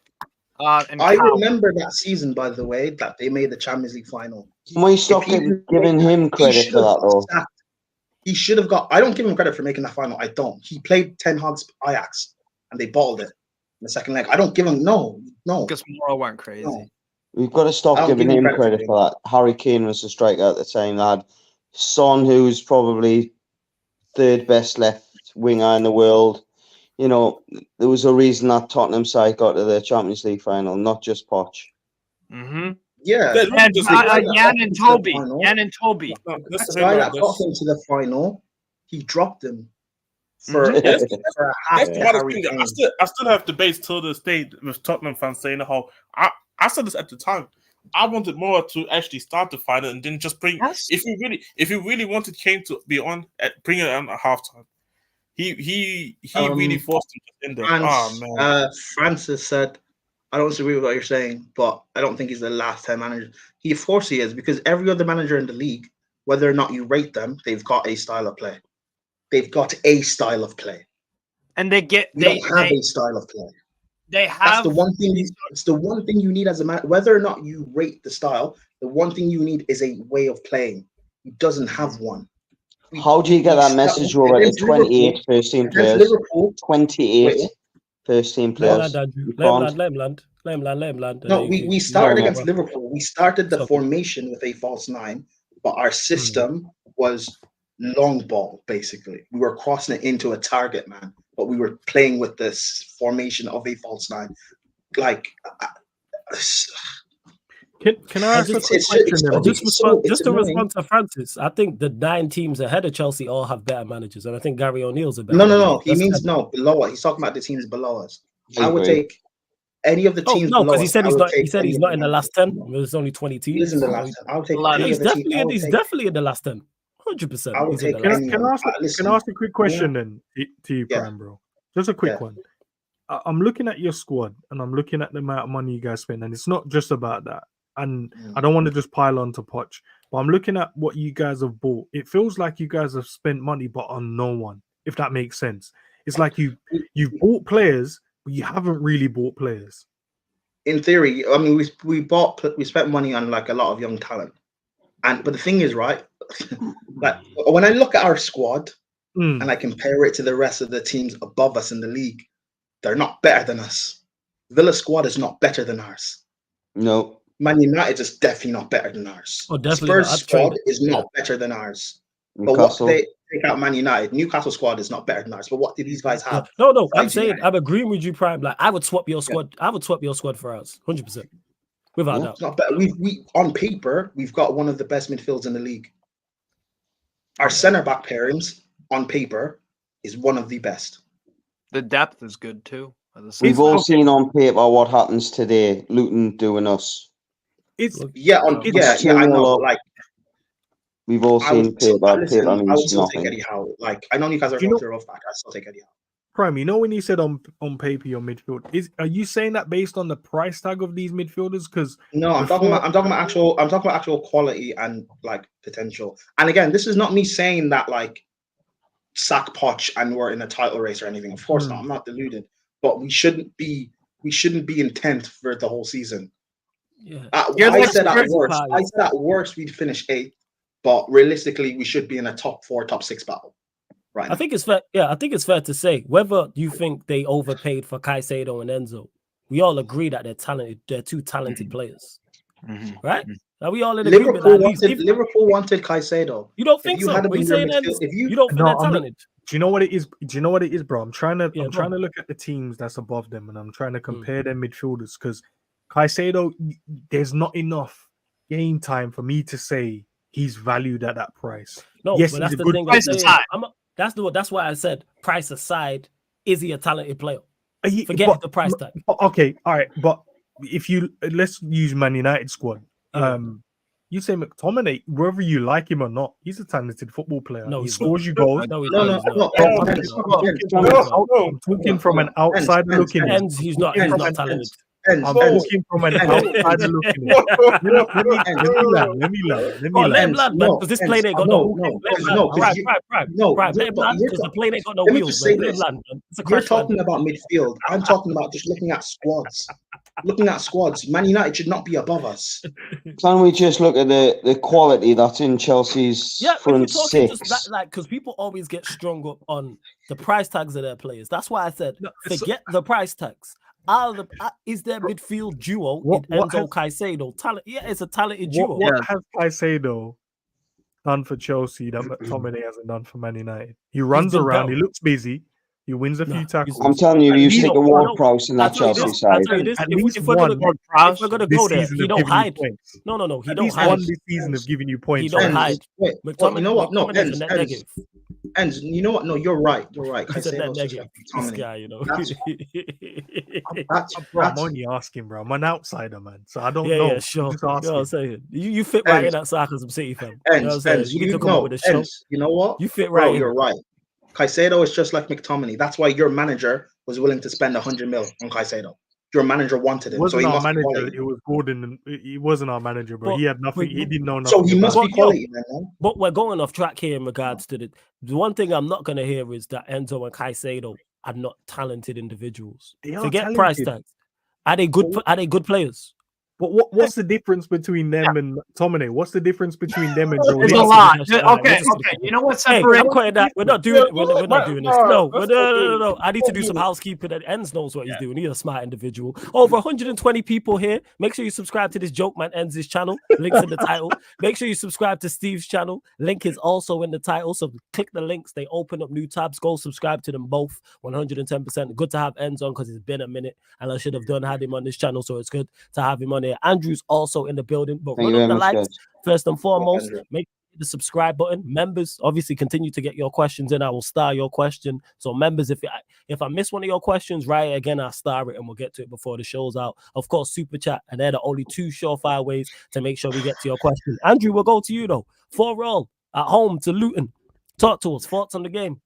I remember that season, by the way, that they made the Champions League final. Can we stop giving him credit for that, though? He should have got. I don't give him credit for making that final. I don't. He played Ten Hag's Ajax, and they balled it in the second leg. I don't give him no. Because Moro went crazy. No. We've got to stop giving him credit for that. Harry Kane was the striker at the time. They had Son, who's probably 3rd best left winger in the world. You know, there was a reason that Tottenham side got to the Champions League final, not just Poch. Mm-hmm. Yeah. Jan and Toby. That's the guy that got him to the final. He dropped him for a half. I still have debates till this day with Tottenham fans saying how I said this at the time. I wanted Mora to actually start the final and then just bring. Yes. If you really wanted Kane to be on, bring it on at halftime. He really forced him in there. Francis said, I don't disagree with what you're saying, but I don't think he's the last time manager. Of course he is, because every other manager in the league, whether or not you rate them, they've got a style of play. They've got a style of play. And they don't have a style of play. They have. That's the one thing. It's the one thing you need as a man. Whether or not you rate the style, the one thing you need is a way of playing. He doesn't have one. How do you get that message over to 28 first-team players? 28 first-team players. Let him land. No, we started against Liverpool. We started the formation with a false 9, but our system was long ball, basically. We were crossing it into a target man, but we were playing with this formation of a false 9. Like, Can I ask a quick question? Just to respond to Francis, I think the 9 teams ahead of Chelsea all have better managers, and I think Gary O'Neill's a better manager. No. He means below us. He's talking about the teams below us. I would take any of the teams. No, because he said he's not. He said he's not in the last 10. There's only 20 teams. He's in the last 10. I'll take. He's definitely in the last 10. 100%. Can I ask a quick question then to you, Prime, bro? Just a quick one. I'm looking at your squad and I'm looking at the amount of money you guys spend, and it's not just about that. And I don't want to just pile on to Poch, but I'm looking at what you guys have bought. It feels like you guys have spent money, but on no one, if that makes sense. It's like you've bought players, but you haven't really bought players. In theory, I mean, we spent money on like a lot of young talent, but the thing is, right? Like when I look at our squad and I compare it to the rest of the teams above us in the league, they're not better than us. Villa's squad is not better than ours. No. Man United is definitely not better than ours. Oh, definitely. Spurs squad is not better than ours. Newcastle. But what they take out Man United, Newcastle squad is not better than ours. But what did these guys have? No. I'm saying I'm agreeing with you, Prime. Like I would swap your squad. I would swap your squad for us, 100%. Without doubt. It's not better. We on paper we've got one of the best midfields in the league. Our centre back pairings on paper is one of the best. The depth is good too. We've all seen on paper what happens today. Luton doing us. I know. Like we've all seen paper. I would still take Eddie Howe. Like I know you guys are going through a rough patch. I still take Eddie Howe. Prime, you know when you said on paper your midfield, are you saying that based on the price tag of these midfielders? Because I'm talking about actual quality and like potential. And again, this is not me saying that like sack Poch and we're in a title race or anything. Of course not. I'm not deluded. But we shouldn't be in 10th for the whole season. Yeah. I said at worst we'd finish 8th, but realistically we should be in a top 4, top 6 battle. Right. I think it's fair. Yeah, I think it's fair to say whether you think they overpaid for Caicedo and Enzo, we all agree that they're talented. They're 2 talented players, right? Are we all in agreement? Liverpool wanted Caicedo. You don't think so? Are you saying you don't think they're talented? Do you know what it is? Bro? I'm trying to look at the teams that's above them, and I'm trying to compare their midfielders because Caicedo, there's not enough game time for me to say he's valued at that price. No, yes, but that's he's the a good thing. That's why I said price aside, is he a talented player? Forget the price tag. Okay, all right, but let's use Man United squad. You say McTominay, whether you like him or not, he's a talented football player. No, he scores you goals. No. I'm talking from an outsider looking in. He's not talented. I'm talking from an outsider looking in. Let me land. Because this plane ain't got no. Right. Because the plane ain't got no wheels. You're talking about midfield. I'm talking about just looking at squads. Man United should not be above us. Can we just look at the quality that's in Chelsea's front 6? Because people always get strung up on the price tags of their players. That's why I said forget the price tags. Is their midfield duo Enzo Caicedo talent? Yeah, it's a talented duo. What has Caicedo done for Chelsea that McTominay hasn't done for Man United? He runs around. He looks busy. He wins a few tackles. I'm telling you, you stick a Ward-Prowse in that Chelsea side. If we're going to go there, he don't hide. No. He don't hide. One this season of giving you points. He don't hide. You know what? No, and you know what? No, you're right. This guy, you know. I'm only asking, bro. I'm an outsider, man. So I don't know. Yeah, sure. You know what I'm saying? You fit right in that sarcasm city, fam. You know what I'm saying? You need to come up with a show. You know what? You fit right in. You're right. Caicedo is just like McTominay. That's why your manager was willing to spend 100 mil on Caicedo. Your manager wanted him. Wasn't our manager. It was Gordon. He wasn't our manager, bro. He had nothing. He didn't know nothing. So he must be quality, man. But we're going off track here in regards to the one thing I'm not going to hear is that Enzo and Caicedo are not talented individuals. Forget price tags. Are they good players? But what's the difference between them and McTominay? What's the difference between them and Joe? There's a lot. Okay. You know what's separating? I'm quitting that. We're not doing it. We're not doing this. No. I need to do some housekeeping. And Enz knows what he's doing. He's a smart individual. Over 120 people here. Make sure you subscribe to this Joke Man Enz's channel. Link's in the title. Make sure you subscribe to Steve's channel. Link is also in the title. So click the links. They open up new tabs. Go subscribe to them both. 110%. Good to have Enz on because it's been a minute, and I should have had him on this channel. So it's good to have him on here. here. Andrew's also in the building. But Thank run you up the very much, likes guys. first and foremost. Andrew. Make the subscribe button. Members, obviously, continue to get your questions in. I will star your question. So members, if I miss one of your questions, write it again, I'll star it and we'll get to it before the show's out. Of course, super chat, and they're the only 2 surefire ways to make sure we get to your question. Andrew, we'll go to you though. 4-4 at home to Luton. Talk to us. Thoughts on the game?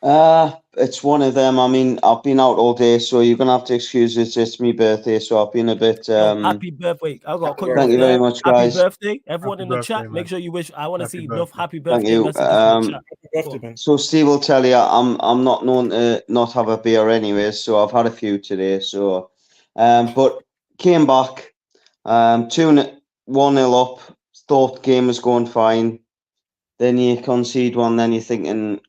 It's one of them. I mean, I've been out all day, so you're gonna have to excuse it. It's my birthday, so I've been a bit. Happy birthday! I got to Thank you very much, guys. Happy birthday, everyone Happy in the birthday, chat. man. Make sure you wish. I want to see enough birthday. happy birthday you. messages in the chat. Happy birthday, man. So Steve will tell you I'm not known to not have a beer anyways, so I've had a few today. So, but came back, 1-0 up. Thought game was going fine. Then you concede one. Then you're thinking.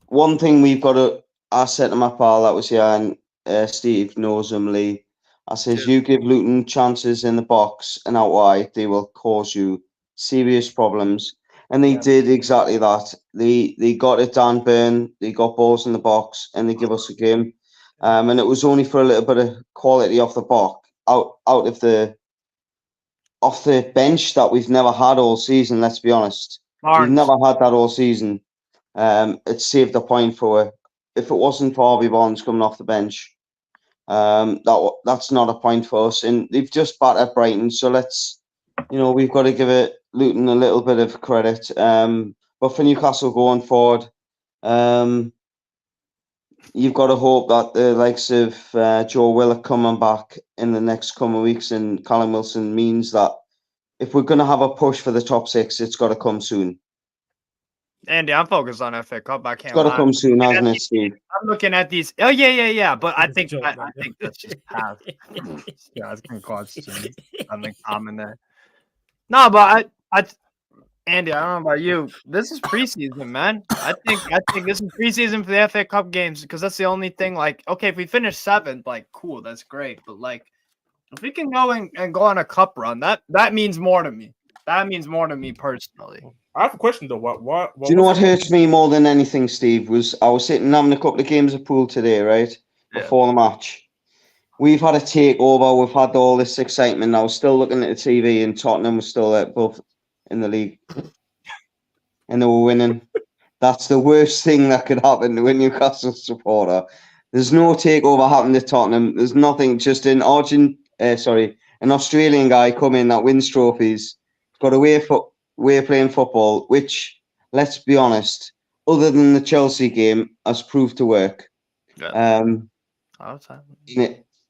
One thing we've got to. I said to my pal that was here, and Steve knows him, Lee. I says, you give Luton chances in the box and out wide, they will cause you serious problems. And they did exactly that. They got it down burn, they got balls in the box, and they give us a game. And it was only for a little bit of quality off the box, out of the bench that we've never had all season, let's be honest. We've never had that all season. It saved a point for it. If it wasn't for Harvey Barnes coming off the bench, that's not a point for us. And they've just battered Brighton, so we've got to give it Luton a little bit of credit. But for Newcastle going forward, you've got to hope that the likes of Joe Willock coming back in the next coming weeks and Callum Wilson means that if we're going to have a push for the top 6, it's got to come soon. Andy, I'm focused on FA Cup. I can't. It's got to come soon, hasn't it, Steve? I'm looking at these. Oh yeah. But I think that's just past. Yeah, it's gonna cost I think I'm in there. No, but Andy, I don't know about you. This is preseason, man. I think this is preseason for the FA Cup games because that's the only thing. Like, okay, if we finish 7th, like, cool, that's great. But like, if we can go and go on a cup run, that means more to me. That means more to me personally. I have a question though. What Do you know what hurts me more than anything, Steve? Was I was sitting having a couple of games of pool today, right? Before the match. We've had a takeover, we've had all this excitement. I was still looking at the TV and Tottenham was still above in the league. And they were winning. That's the worst thing that could happen to a Newcastle supporter. There's no takeover happening to Tottenham. There's nothing, just an Australian guy come in that wins trophies. Got a way of playing football, which, let's be honest, other than the Chelsea game, has proved to work. Yeah.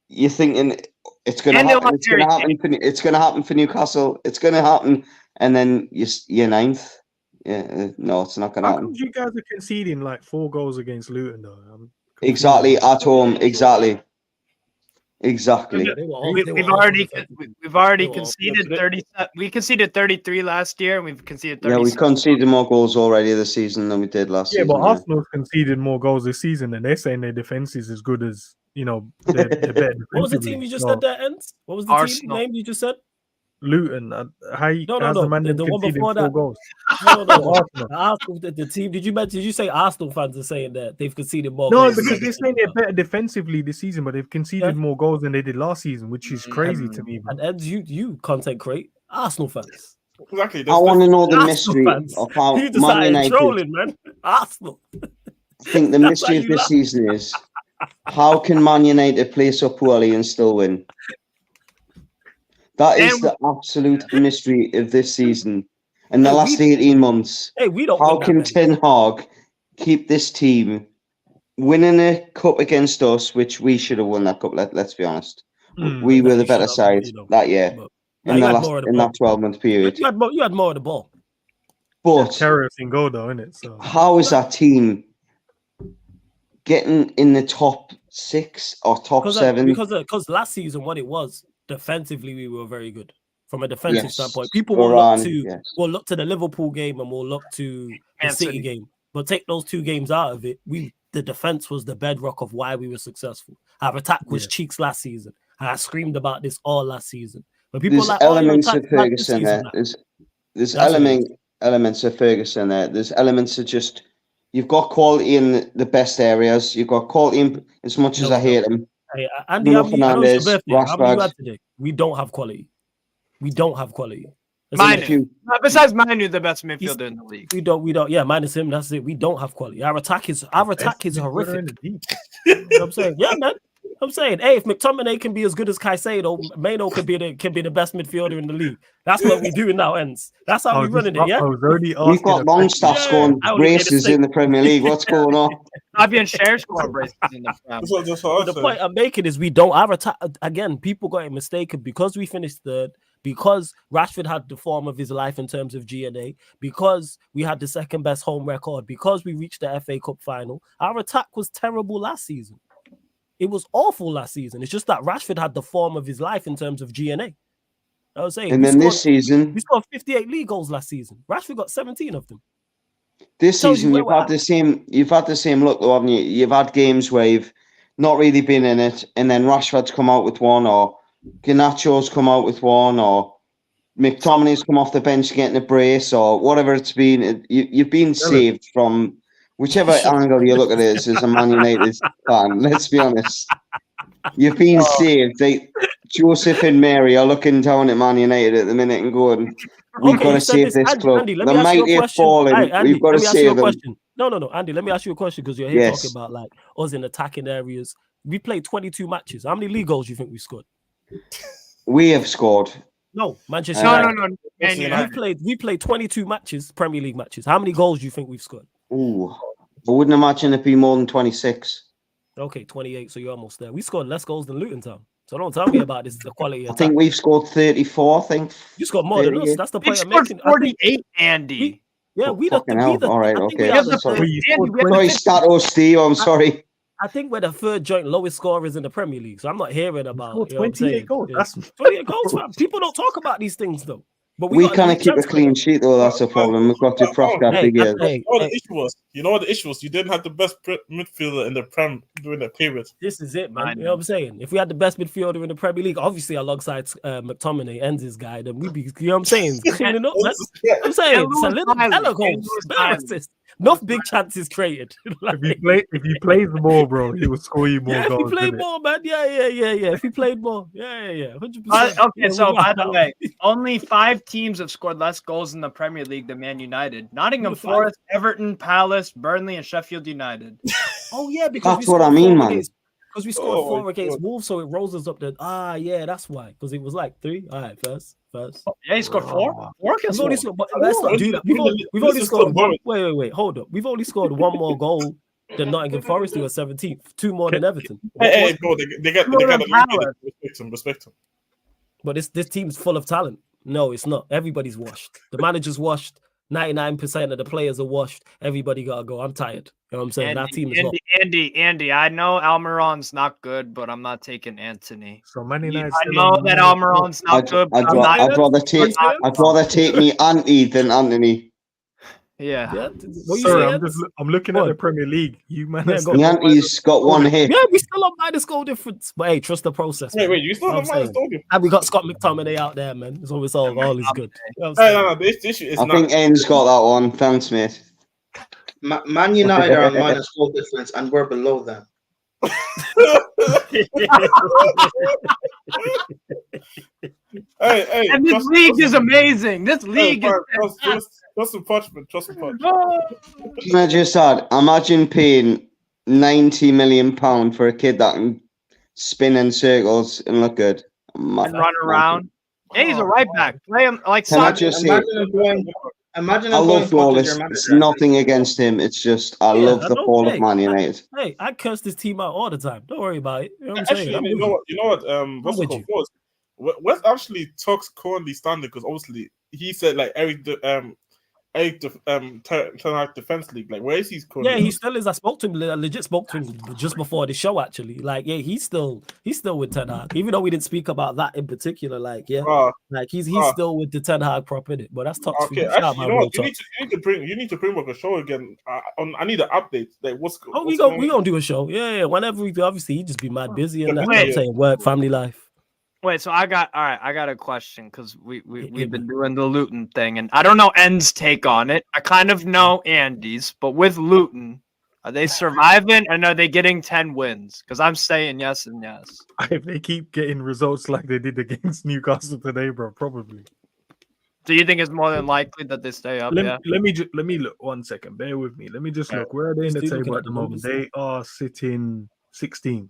You're thinking it's going to happen. It's going to happen. It's going to happen for Newcastle. It's going to happen, and then you're 9th. Yeah, no, it's not going to happen. How come you guys are conceding like 4 goals against Luton though? Exactly at home. Exactly. We've already conceded 30. We conceded 33 last year, and we've conceded 30. Yeah, we conceded more goals already this season than we did last season. Yeah, but Arsenal conceded more goals this season, and they're saying their defense is as good as they're better. What was the team you just said there, Ents? What was the team name you just said? Luton. The one before that. 4 goals? No. Arsenal, the team. Did you say Arsenal fans are saying that they've conceded more? No, because they're saying they're better defensively this season, but they've conceded more goals than they did last season, which is crazy to me. And Eds, you content create Arsenal fans. Exactly. I want to know the mystery of how Man United. Trolling, man. Arsenal. I think the mystery of this season is how can Man United play so poorly and still win? That is the absolute mystery of this season and the last 18 months. How can Ten Hag keep this team winning a cup against us, which we should have won that cup? Let's be honest. We were the better side that year in that 12-month period. You had more of the ball. But terrorist in goal, though, isn't it? So how is that team getting in the top 6 or top 7? Because last season, what it was. Defensively, we were very good from a defensive standpoint. People will look to the Liverpool game and will look to the City game. But take those 2 games out of it, the defense was the bedrock of why we were successful. Our attack was cheeks last season. And I screamed about this all last season. But people there's elements of Ferguson there. There's elements of Ferguson there. There's elements of just you've got quality in the best areas. You've got quality in, as much as I hate him. Hey, Andy, Bruno I know it's your Fernandes, birthday. How many you Rashford. had today? We don't have quality. We don't have quality. Manu. Besides Manu, the best midfielder in the league. We don't. Yeah, minus him. That's it. We don't have quality. Our attack is horrific. You know what I'm saying? Yeah, man. I'm saying, hey, if McTominay can be as good as Caicedo, Mano can be the best midfielder in the league. That's what we do now, ends. That's how we running it. Yeah, we've got Longstaff scoring braces in the Premier League. What's going on? Fabian Schär scoring braces in the Premier League. The point I'm making is we don't have attack. Again, people got it mistaken because we finished third. Because Rashford had the form of his life in terms of GNA, because we had the second best home record, because we reached the FA Cup final, our attack was terrible last season. It was awful last season. It's just that Rashford had the form of his life in terms of GNA. I was saying, and then this season, we scored 58 league goals last season. Rashford got 17 of them. This season, you've had the same look, though, haven't you? You've had games where you've not really been in it, and then Rashford's come out with one, or Garnacho's come out with one, or McTominay's come off the bench getting a brace, or whatever it's been. You've been saved from whichever angle you look at it as a Man United fan. Let's be honest. You've been saved. Joseph and Mary are looking down at Man United at the minute and going, we've got to save this club. Andy, the mighty have fallen. We've got to save them. No. Andy, let me ask you a question because you're here talking about like us in attacking areas. We played 22 matches. How many league goals do you think we scored? We have scored. No, Manchester. No. We played 22 matches, Premier League matches. How many goals do you think we've scored? Ooh, I wouldn't imagine it be more than 26. Okay, 28. So you're almost there. We scored less goals than Luton Town. So don't tell me about this. The quality. I think we've scored 34. I think you scored more than us. That's the point I'm making. 48, Andy. We all right, okay. Sorry, Stato Steve. I'm sorry. I think we're the third joint lowest scorers in the Premier League. So I'm not hearing about 28 goals. Yeah. That's 28 goals, man. People don't talk about these things though. But we kind of keep a clean sheet though. That's a problem. We've got to craft that big years. You know what the issue was? You didn't have the best midfielder in the Prem during that period. This is it, man. You know what I'm saying? If we had the best midfielder in the Premier League, obviously alongside McTominay and his guy, then we'd be, you know what I'm saying? Cleaning up, man. I'm saying it's a little hella goals. Enough big chances created. Like, if he plays more, bro, he will score you more goals. If he played more, man. Yeah. If he played more, 100%. Okay, so by the way, only 5 teams have scored less goals in the Premier League than Man United: Nottingham Forest, Everton, Palace, Burnley, and Sheffield United. Oh yeah, because that's what I mean, man. Because we scored 4 against Wolves, so it rolls us up to that's why. Because it was like 3. All right, first. Oh, yeah, he scored 4. 4 against Wolves. Let's not do that. We've only scored one. Wait, hold up. We've only scored one more goal than Nottingham Forest, who are 17th. 2 more than Everton. Hey, bro, they get respect him. But this team's full of talent. No, it's not. Everybody's washed. The manager's washed. 99% of the players are washed. Everybody gotta go. I'm tired. You know what I'm saying? That team is Andy. I know Almiron's not good, but I'm not taking Anthony. So many nights. I know that Almiron's not good. I'd rather take me Anthony than Anthony. Yeah. Sorry, I'm looking at the Premier League. You man, Yankees got one hit. Yeah, we still on minus goal difference. But hey, trust the process. Wait, you still on minus goal difference? And we got Scott McTominay out there, man. So it's all is good. No, the issue is I think Ains got that one. Thanks, mate. Man United are on minus goal difference, and we're below them. Hey, and this league is amazing. This league is trust me, Trust me. Can I just add? Imagine paying £90 million for a kid that can spin in circles and look good and run around. Hey, he's a right back. Play him like. Can I just say? Imagine I love Flawless. It's nothing against him. It's just I love the fall of Man United. Hey, I curse this team out all the time. Don't worry about it. You know what I'm Actually, saying? you know what? What's the call was? West actually talks currently standing because obviously he said like Eric Defense League. Like, where is he currently? Yeah, he still is. I legit spoke to him just before the show. Actually, like, yeah, he's still with Ten Hag. Even though we didn't speak about that in particular, like, yeah, like he's still with the Ten Hag prop in it. But that's tough. Okay, actually, you know what? You need to bring back a show again. I need an update. Like, we gonna do a show. Yeah. Whenever we obviously he just be mad busy and that. I'm saying work, family life. Wait, so I got a question because we've been doing the Luton thing, and I don't know N's take on it. I kind of know Andy's, but with Luton, Are they surviving and are they getting 10 wins? Because I'm saying yes and yes. If they keep getting results like they did against Newcastle today, bro, probably. Do you think it's more than likely that they stay up? Let me look 1 second. Bear with me. Let me just look. Where are they in the table at the moment? They are sitting 16th.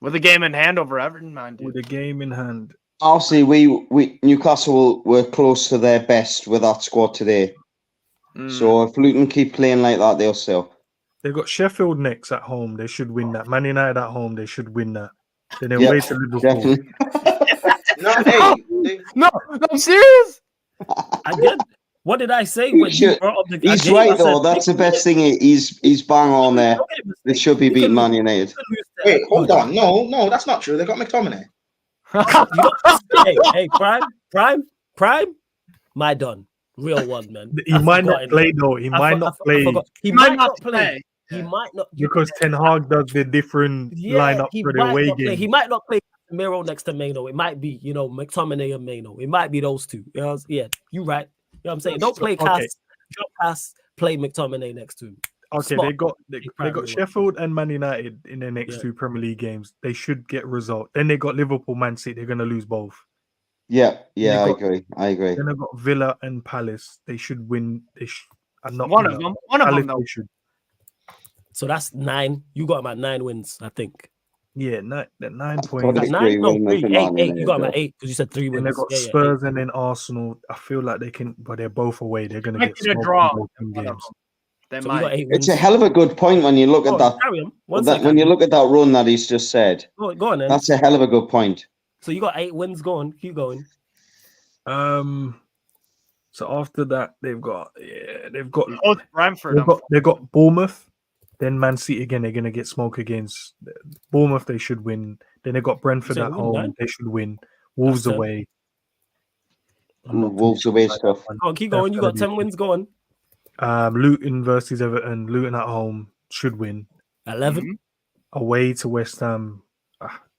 With a game in hand over Everton, mind you. With a game in hand. Obviously, we Newcastle were close to their best with that squad today. So if Luton keep playing like that, they'll still. They've got Sheffield next at home. They should win that. Man United at home. They should win that. Then they'll wait to Liverpool. Definitely. No, I'm serious. Again, what did I say when you brought up the He's game? right, though. That's the best thing. He's bang on there. They should be beating Man United. Wait, hold on. No, that's not true. They got McTominay. Hey, Prime, my done. Real one, man. He might not play, though. He might not play. He might not play. He might not. Because Ten Hag does the different lineup for the away game. He might not play Miro next to Mano. It might be, McTominay and Mano. It might be those two. Yeah, you right. You know what I'm saying? Don't play Cass. Drop Cass. Play McTominay next to him. Okay, Smart. they got Sheffield and Man United in their next two Premier League games. They should get result. Then they got Liverpool, Man City. They're gonna lose both. Yeah, I agree. Then they got Villa and Palace. They should win. One of them. Though. Should. So that's 9. You got him at 9 wins, I think. Yeah, 9 points. 9, no, 3, 8. You got him at 8 because you said 3 wins. And they got Spurs and then Arsenal. I feel like they can, but they're both away. They're gonna get a draw. Games. So got 8 wins. It's a hell of a good point when you look at that. When you look at that run that he's just said. Go on, then. That's a hell of a good point. So you got 8 wins. Go on, keep going. So after that, they've got Brentford. They've got Bournemouth, then Man City again. They're gonna get smoke against Bournemouth. They should win. Then they got Brentford at home. 9? They should win. Wolves away. Wolves away stuff. Oh, keep going. You got 10 wins. Go on. Luton versus Everton. Luton at home should win. 11 away to West Ham.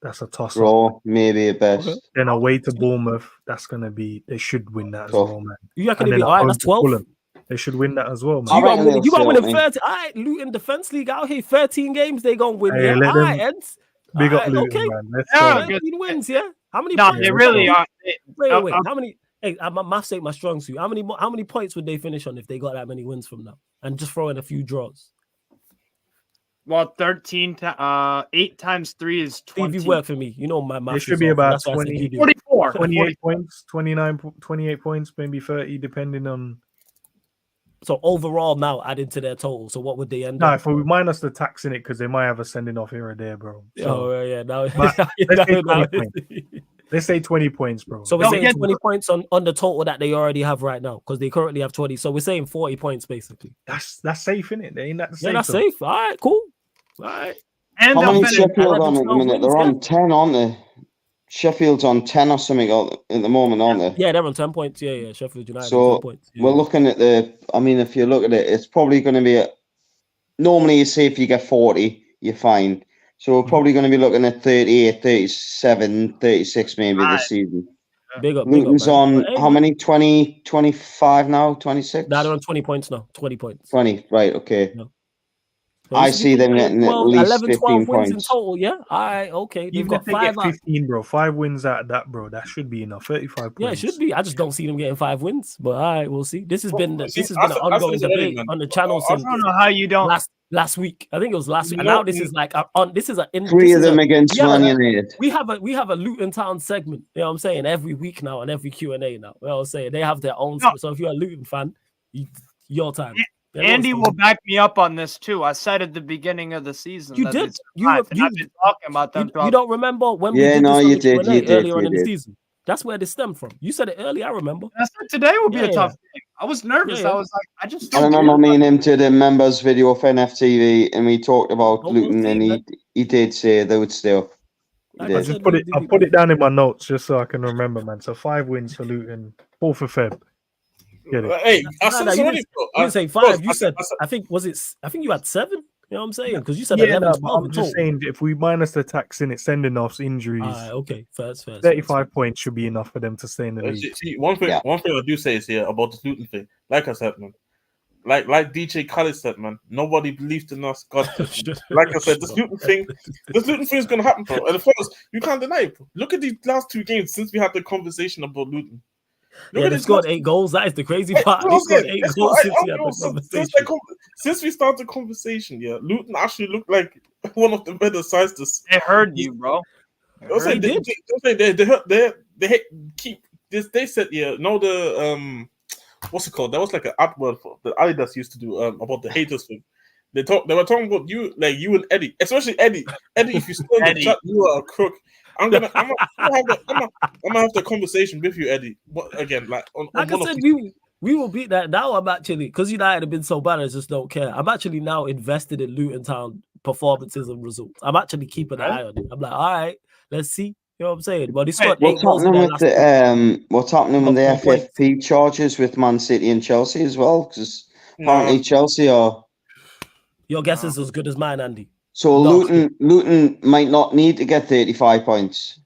That's a toss. Draw, maybe at best. Okay. Then away to Bournemouth. That's gonna be. They should win that as well, man. You reckon it'll be all right? That's 12. They should win that as well, man. You got to win in 30. All right, Luton Defense League out here. 13 games they gonna win. Hey, all right, Eds. Big up Luton, man. Let's 13 wins. Yeah. How many? No, they really are. Wait. How many? Hey, my maths ain't my strong suit. How many points would they finish on if they got that many wins from now? And just throw in a few draws. Well, 8 times 3 is 20. Steve, you work for me. You know my math. It should be about 20, 44. 28 points, 28 points, maybe 30, depending on. So overall now added to their total. So what would they end up? No, if we minus the tax in it, because they might have a sending off here or there, bro. So, yeah. Now, let's say 20 points, bro. So we're saying 20 points on the total that they already have right now, because they currently have 20. So we're saying 40 points basically. That's safe, isn't it? They ain't that safe. Yeah, that's safe. All right, cool. All right. And how many Sheffield on at the minute? They're on 10, aren't they? Sheffield's on 10 or something at the moment, aren't they? Yeah, they're on 10 points. Yeah. Sheffield United so 10 points. Yeah. We're looking at if you look at it, it's probably going to be normally you say if you get 40, you're fine. So we're probably going to be looking at 38, 37, 36 maybe this season. Big up. Luton's on how many? 20, 25 now? 26? Nah, they're on 20 points now. 20 points. 20, right, okay. No. I see them getting at least 11, 12 wins points. in total, yeah? All right, okay. They've got 5 15, bro. 5 wins out of that, bro. That should be enough. 35 points. Yeah, it should be. I just don't see them getting 5 wins. But all right, we'll see. This has been an ongoing debate on the channel since I don't know how you don't last week. I think it was last week. And now this is like this is a 3 of them against Man United. We have a Luton Town segment. You know what I'm saying? Every week now and every Q&A now. You know what I'm saying? They have their own. So if you're a Luton fan, your time. Andy will back me up on this too. I said at the beginning of the season. You did. I've been talking about them. You don't remember when we did this earlier in the season? That's where this stemmed from. You said it earlier. I remember. I said today would be a tough game. I was nervous. I was like, I remember me and him to the members video of NFTV, and we talked about Luton, and he did say they would still. I put it down in my notes just so I can remember, man. So 5 wins for Luton, 4th of Feb. Hey, I said you didn't say 5. You said I think you had 7. You know what I'm saying? Because you said 11. I'm just saying if we minus the tax in it, sending offs, injuries. Okay, fair. 35 points should be enough for them to stay in the league. See, one thing I do say is here about the Luton thing. Like I said, man, like DJ Khaled said, man, nobody believed in us. God, like I said, this Luton thing is gonna happen, bro. And the first, you can't deny it, bro. Look at these last 2 games since we had the conversation about Luton. They scored 8 goals. That is the crazy part. They scored 8 goals since we had the conversation. Since we started the conversation, yeah, Luton actually looked like one of the better sides. They heard you, bro. They did. They said, yeah, no, the what's it called? That was like an advert for the Adidas used to do about the haters thing. They were talking about you, like you and Eddie, especially Eddie. Eddie, if you still in the chat, you are a crook. I'm gonna have the conversation with you, Eddie. Again, like I said, we will beat that. Now I'm actually, because United have been so bad, I just don't care. I'm actually now invested in Luton Town performances and results. I'm actually keeping an eye on it. I'm like, all right, let's see. You know what I'm saying? But what's happening with the FFP charges with Man City and Chelsea as well? Because apparently Chelsea are. Your guess is as good as mine, Andy. So Luton might not need to get 35 points.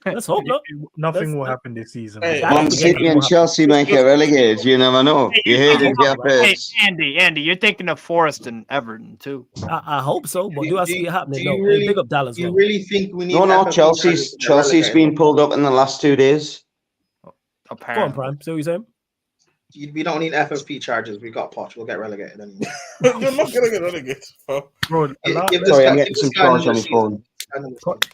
Let's hope not. Nothing will happen this season. Man City and Chelsea might get relegated. You never know. You heard it here first. Andy, you're taking a Forest and Everton too. I hope so, but do I see it happening? No, big up Dallas. Do you really think we need? No. Chelsea's been pulled up in the last 2 days. Apparently. Go on, Prime. See what you're saying? We don't need FFP charges. We got Poch. We'll get relegated anyway. You're not gonna get relegated, bro. Sorry, I'm getting some charge on my phone.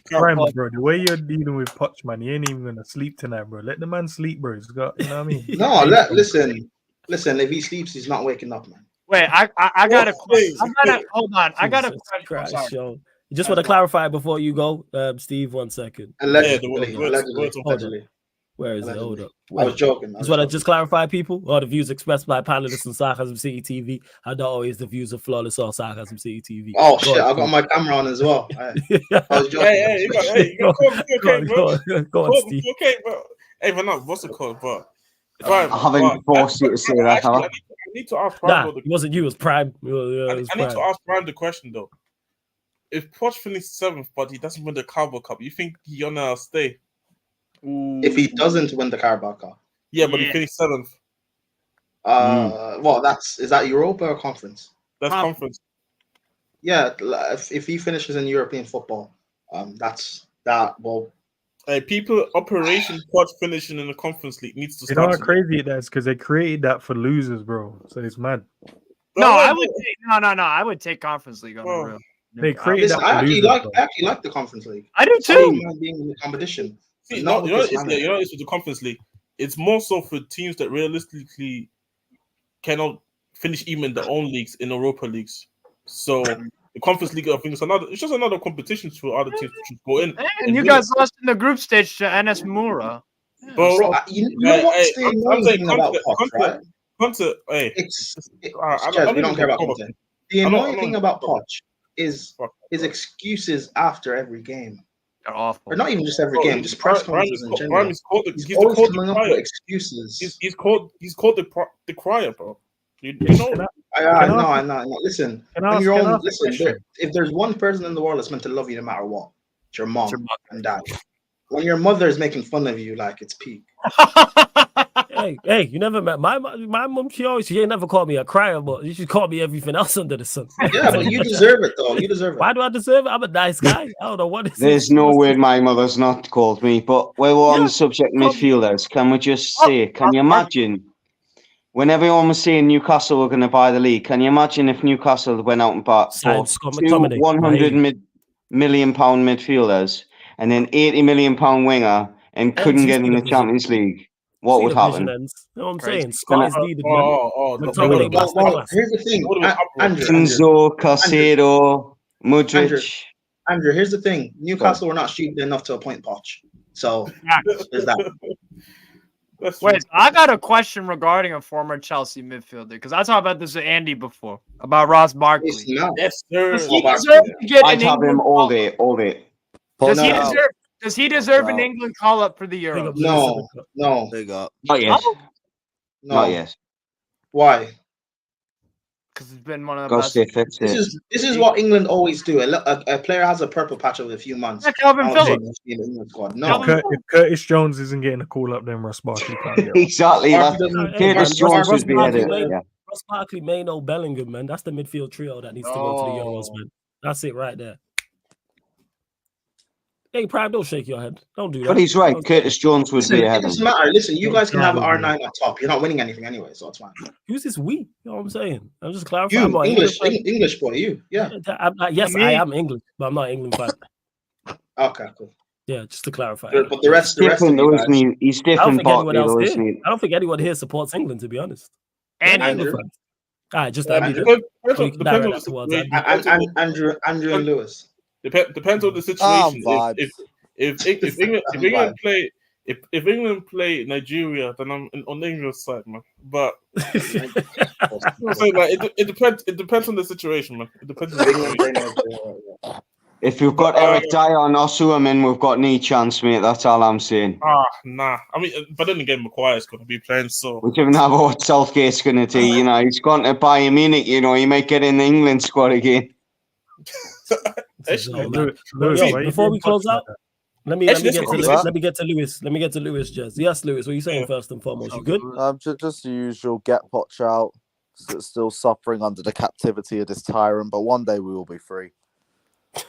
Prime, bro, the way you're dealing with Poch, man, he ain't even gonna sleep tonight, bro. Let the man sleep, bro. He's got, you know what I mean? No, listen. If he sleeps, he's not waking up, man. Wait, I got a question. Hold on. I got a question. You just want to clarify before you go, Steve. 1 second. Allegedly. Where is it? Hold up. I was joking. Just want to just clarify, people. All the views expressed by panelists on Sarcasm City TV are not always the views of Flawless or Sarcasm City TV. Oh, shit. I got my camera on as well. I was joking. Go on, Steve. Okay, bro. Hey, but no, what's it called, bro? I haven't forced you to say that, I need to ask Prime. It wasn't you, it was Prime. I need to ask Prime the question, though. If Poch finished 7th, but he doesn't win the Carabao Cup, you think he's gonna stay? If he doesn't win the Carabao Cup. Yeah, but he finished 7th. Well, is that Europa or Conference? That's Conference. Yeah, if he finishes in European football, that's that. Well, people, Operation Poch finishing in the Conference League needs to start. You know how crazy it is? Because they created that for losers, bro. So it's mad. No, I would take Conference League on the real. They created that. I actually like the Conference League. I do too. Being in the competition. See, you know, it's with the Conference League. It's more so for teams that realistically cannot finish even in their own leagues in Europa leagues. So the Conference League, I think, it's just another competition for other teams to go in. And you guys lost in the group stage to NS Mura. Bro, you know what's the annoying thing about Poch, right? We don't care about content. The annoying thing about Poch is his excuses after every game. They're awful. Or not even just every game, just press conferences in general. He's always coming up with excuses. He's called the crier, bro. You know. I know. Listen, if there's one person in the world that's meant to love you no matter what, it's your mom and dad. When your mother is making fun of you, like it's peak. Hey, you never met my mom. She ain't never called me a crier, but you should call me everything else under the sun. Yeah, but you deserve it, though. You deserve it. Why do I deserve it? I'm a nice guy. I don't know what it is. There's no way my mother's not called me, but we're on the subject midfielders. Can we just say, can you imagine when everyone was saying Newcastle were going to buy the league? Can you imagine if Newcastle went out and bought two 100 million pound midfielders and then 80 million pound winger and couldn't get in the Champions League? What would happen? You know what I'm saying? Scott is needed. Here's the thing. Enzo, Caicedo, Modric. Andrew, here's the thing. Newcastle were not stupid enough to appoint Poch. So there's that. Wait, I got a question regarding a former Chelsea midfielder because I talked about this with Andy before about Ross Barkley. Yes, sir. I'd have him all day. Does he deserve an England call-up for the Euro? No. Big up. Not yet. No. Not yet. Why? Because it's been one of the best. This is what England always do. A player has a purple patch over a few months. Yeah, Calvin Phillips. No. If Curtis Jones isn't getting a call-up, then Ross Barkley can't get Exactly. Curtis Jones would be headed. Ross Barkley, Maino, Bellingham, man. That's the midfield trio that needs to go to the Euros, man. That's it right there. Hey, Prime, don't shake your head. Don't do that. But he's right. Curtis Jones would be ahead. It doesn't matter. Listen, you guys can have R9 on top. You're not winning anything anyway, so it's fine. Who's this we? You know what I'm saying? I'm just clarifying. You, English boy, you. Yeah. Yes, I am English, but I'm not England fan. Okay, cool. Yeah, just to clarify. But the rest of you he's different. I don't think anyone here supports England, to be honest. And Andrew. All right, just Andrew and Lewis. Depends on the situation. If England play Nigeria, then I'm on the England side, man. But I'm saying, like, it depends. It depends on the situation, man. It depends on the situation. If you've got Eric Dyer and Osuamin, we've got no chance, mate. That's all I'm saying. Nah. I mean, but then again, Maguire's going to be playing, so we don't know what Southgate's going to do. You know, he's gone to Bayern Munich. You know, he might get in the England squad again. Before we close out, let me get to Lewis. Let me get to Lewis, Jez. Yes, Lewis, what are you saying first and foremost? You good? Just the usual. Get Poch out. Still suffering under the captivity of this tyrant, but one day we will be free.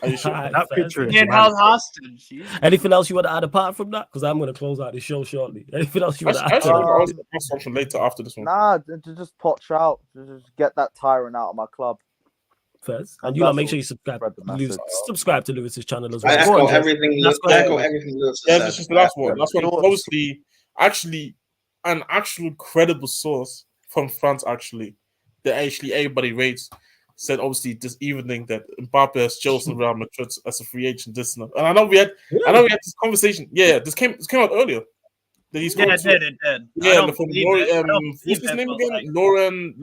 Are you sure? That picture Getting held hostage. Anything else you want to add apart from that? Because I'm going to close out the show shortly. Anything else you want to add? I'll something later after this one. Nah, just Poch out. Just get that tyrant out of my club. First, and you make sure you subscribe to Lewis's channel as well. I echo everything Lewis said. Yeah, this is the last one. Last one, obviously, actually, an actual credible source from France, actually, that actually everybody rates, said obviously this evening that Mbappe has chosen Real Madrid as a free agent. This and I know we had this conversation. Yeah, this came out earlier. That he's it did. Yeah, from what's his name again? Laurent.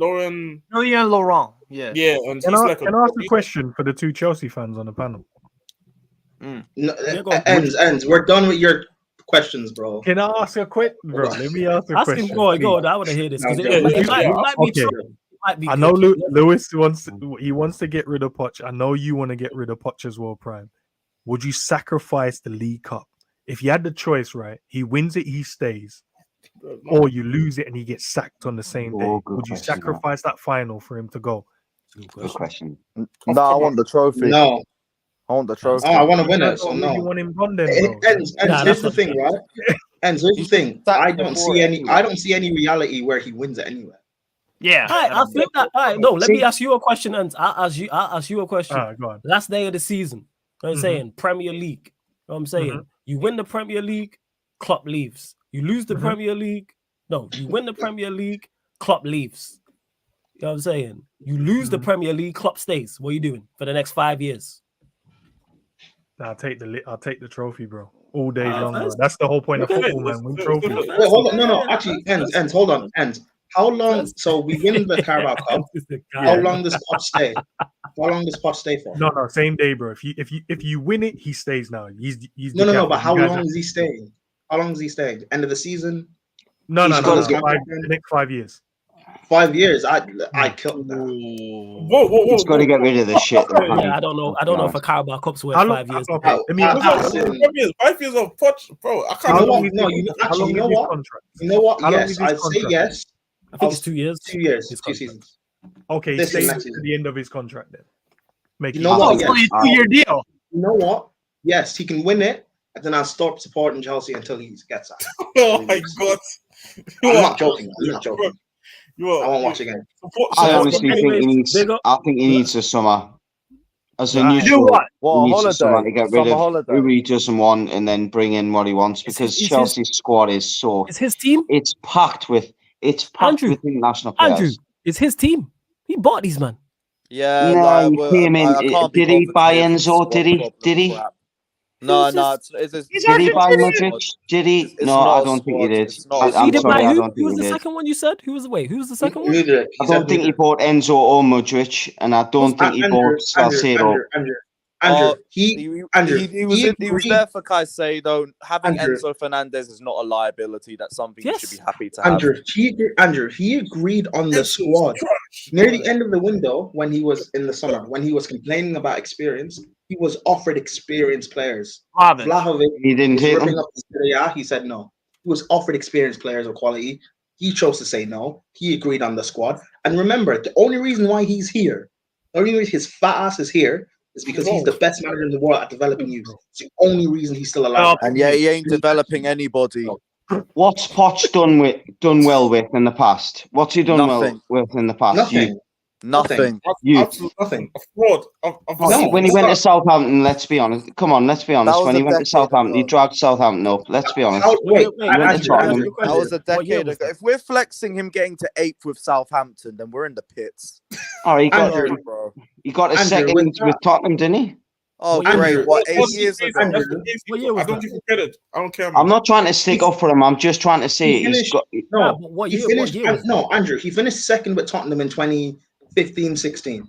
Yeah. Yeah, and can I ask a question for the two Chelsea fans on the panel? Ends. We're done with your questions, bro. Can I ask a quick, bro? Let me ask a question. Go on. I want to hear this because it might be true. I know Lewis wants to get rid of Poch. I know you want to get rid of Poch as well, Prime. Would you sacrifice the League Cup if you had the choice? Right, he wins it, he stays, or you lose it and he gets sacked on the same day. Would you sacrifice that final for him to go? Good question. No, I want the trophy. No, I want the trophy. I want to win it. So no. You want him gone then, here's the thing, right? And here's the thing. I don't see any reality where he wins it anyway. Yeah. All right, I'll flip that. All right, no, let me ask you a question, and I'll ask you a question. Go on. Last day of the season. You know what I'm saying? Premier League. You know what I'm saying? You win the Premier League, Klopp leaves. You lose the Premier League. No, you win the Premier League, Klopp leaves. You know what I'm saying? You lose the Premier League, Klopp stays. What are you doing for the next 5 years? I'll take the trophy, bro. All day long, bro. That's the whole point of football, man. Win trophy. Wait, hold on. No. Actually, ends. Hold on. Ends. How long? So we win the Carabao Cup. How long does Poch stay? How long does Poch stay for? No, same day, bro. If you win it, he stays now. He's no. But how long is he staying? How long is he staying? End of the season? No. The next 5 years. 5 years. I killed that. Whoa. He's got to get rid of this shit. Yeah, I don't know if a Carabao Cup's worth 5 years. 5 years of Poch, bro. I can't. You know what? Yes, I'd say yes. I think it's 2 years. 2 years. 2 seasons. Okay, he stays to the end of his contract then. You know what? It's only a 2-year deal. You know what? Yes, he can win it, and then I'll stop supporting Chelsea until he gets out. Oh my god! I'm not joking. I won't watch again. I honestly think he needs a summer. As a new Well, he needs holiday. a summer to get rid of Holiday. who he doesn't want and then bring in what he wants because Chelsea's squad is so. It's his team. It's packed with international players. Andrew, it's his team. He bought these, man. Yeah, he came in. Did he buy Enzo? Did he? No. Did he buy Modric? Did he? No, I don't think he did. I'm sorry, I don't think he did. Who was the second one you said? Who was the second one? I don't think he bought Enzo or Modric, and I don't think he bought Salcedo. Andrew, he was there for Caicedo. Having Enzo Fernandez is not a liability. That's something you should be happy to have. Andrew, he agreed on the squad near the end of the window when he was in the summer. When he was complaining about experience, he was offered experienced players. Vlahovic, he didn't take them. He said no. He was offered experienced players of quality. He chose to say no. He agreed on the squad. And remember, the only reason why he's here, the only reason his fat ass is here, is because he's the best manager in the world at developing youth. It's the only reason he's still alive. And yeah, he ain't developing anybody. What's Poch done well with in the past? What's he done well with in the past? Nothing. Absolutely nothing. A fraud. When he went to Southampton, let's be honest. Come on, let's be honest. When he went to Southampton, he dragged Southampton up. Let's be honest. That was a decade ago. If we're flexing him getting to 8th with Southampton, then we're in the pits. Oh, he got a second with Tottenham, didn't he? Oh, great. What, 8 years ago? I don't give him credit. I don't care. I'm not trying to stick up for him. I'm just trying to say Andrew, he finished second with Tottenham in 2015-16.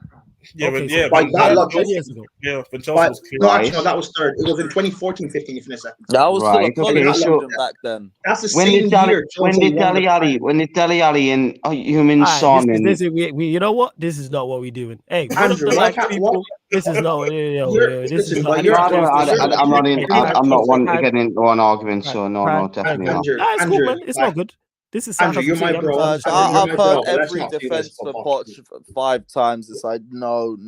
Yeah, okay, but yeah, by that lot, years ago. Yeah, but Chelsea was clear. No, actually, that was third. It was in 2014-15 he finished second. That was right. still back then. That's the same year. When did Dele Alli and Human Son and you know what? This is not what we're doing. Hey, Andrew, this is not. This is not. I'm not wanting to get into an argument, so no, definitely not. It's cool, man. It's not good. This is Andrew, you're my bro. I've heard every defense for Poch 5 times. It's like, no,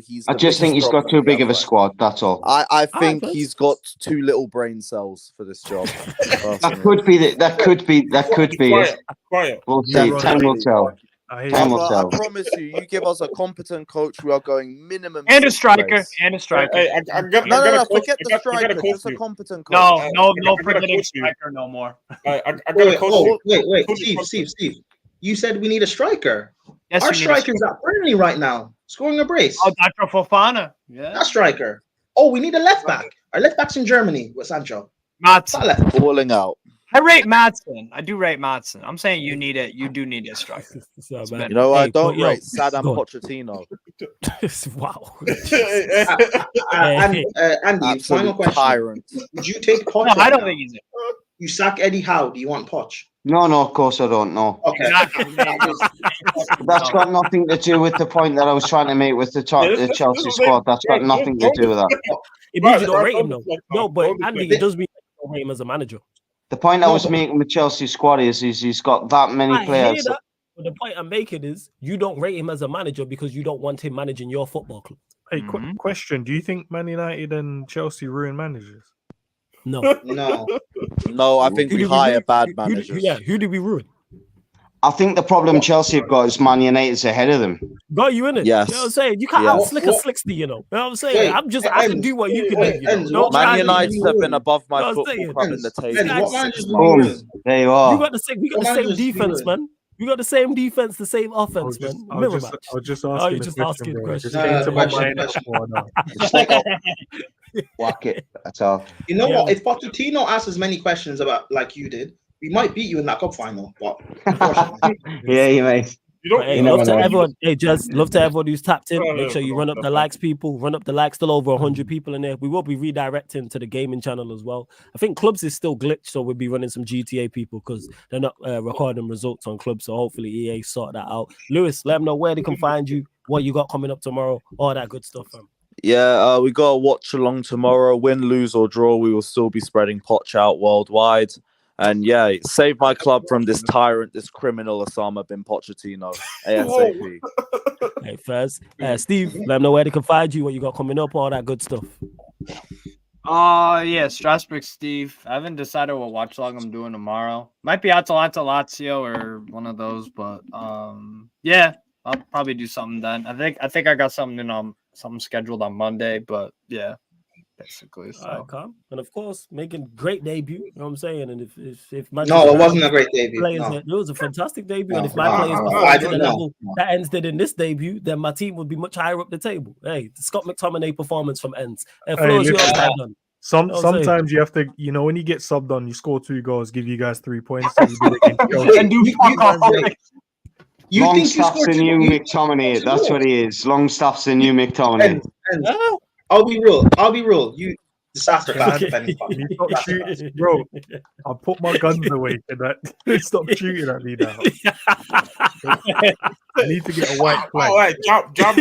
he's. I just think he's got too big of a squad. That's all. I think he's got too little brain cells for this job. That could be it. We'll see. Time will tell. I promise you give us a competent coach. We are going minimum and a striker. No, forget the striker. Just a competent coach. No, forgetting striker no more. Wait, Steve. You said we need a striker. Yes, our striker's at Burnley right now, scoring a brace. Oh, Dr. Fofana. Yeah, that striker. Oh, we need a left back. Our left back's in Germany with Sancho. Matson. Falling out. I rate Matson. I do rate Matson. I'm saying you need it. You do need a striker. You know, I don't rate Saddam Pochettino. Wow. Andy, final question. Tyrant. Would you take Poch? No, I don't think he's it. You sack Eddie Howe. Do you want Poch? No, of course I don't know. Okay. That's got nothing to do with the point that I was trying to make with the Chelsea squad. That's got nothing to do with that. It means you don't rate him, though. No, but Andy, it does mean you don't rate him as a manager. The point I was making with Chelsea squad is he's got that many players. But the point I'm making is you don't rate him as a manager because you don't want him managing your football club. Hey, question: do you think Man United and Chelsea ruin managers? No. I think we hire bad managers. Who did we ruin? I think the problem Chelsea have got is Man United's ahead of them. Got you in it. Yes. You know what I'm saying? You can't out-slick a slicksty, you know. You know what I'm saying? I can do what you can do. You know? Man United have been above my football club in the table. There you are. We got the same defense, man. We got the same defense, the same offense, man. I was just asking a question. Just came to my mind. Whack it. That's all. You know what? If Pochettino asks as many questions about like you did, we might beat you in that cup final. But yeah, you mate. Love to everyone. Hey, just love to everyone who's tapped in. Make sure you run up the likes, people. Run up the likes. Still over 100 people in there. We will be redirecting to the gaming channel as well. I think clubs is still glitched, so we'll be running some GTA people because they're not recording results on clubs. So hopefully EA sort that out. Lewis, let them know where they can find you, what you got coming up tomorrow, all that good stuff, fam. Yeah, we got a watch along tomorrow. Win, lose, or draw, we will still be spreading Poch out worldwide. And yeah, save my club from this tyrant, this criminal Osama bin Pochettino. ASAP. Hey, first, Steve, let them know where they can find you, what you got coming up, all that good stuff. Yeah, Strasbourg Steve. I haven't decided what watch log I'm doing tomorrow. Might be Atalanta Lazio or one of those, but yeah, I'll probably do something then. I think I got something scheduled on Monday, but yeah. Basically, so. And of course, making great debut. You know what I'm saying? And if it wasn't a great debut. It was a fantastic debut. And if my players perform to the level that Ends did in this debut, then my team would be much higher up the table. Hey, the Scott McTominay performance from Ends. Sometimes you have to, when you get subbed on, you score 2 goals, give you guys 3 points. Longstaff's the new McTominay. That's what he is. Longstaff's the new McTominay. I'll be real. You disaster class. Bro, I'll put my guns away and that stop shooting at me now. I need to get a white flag. All right, jump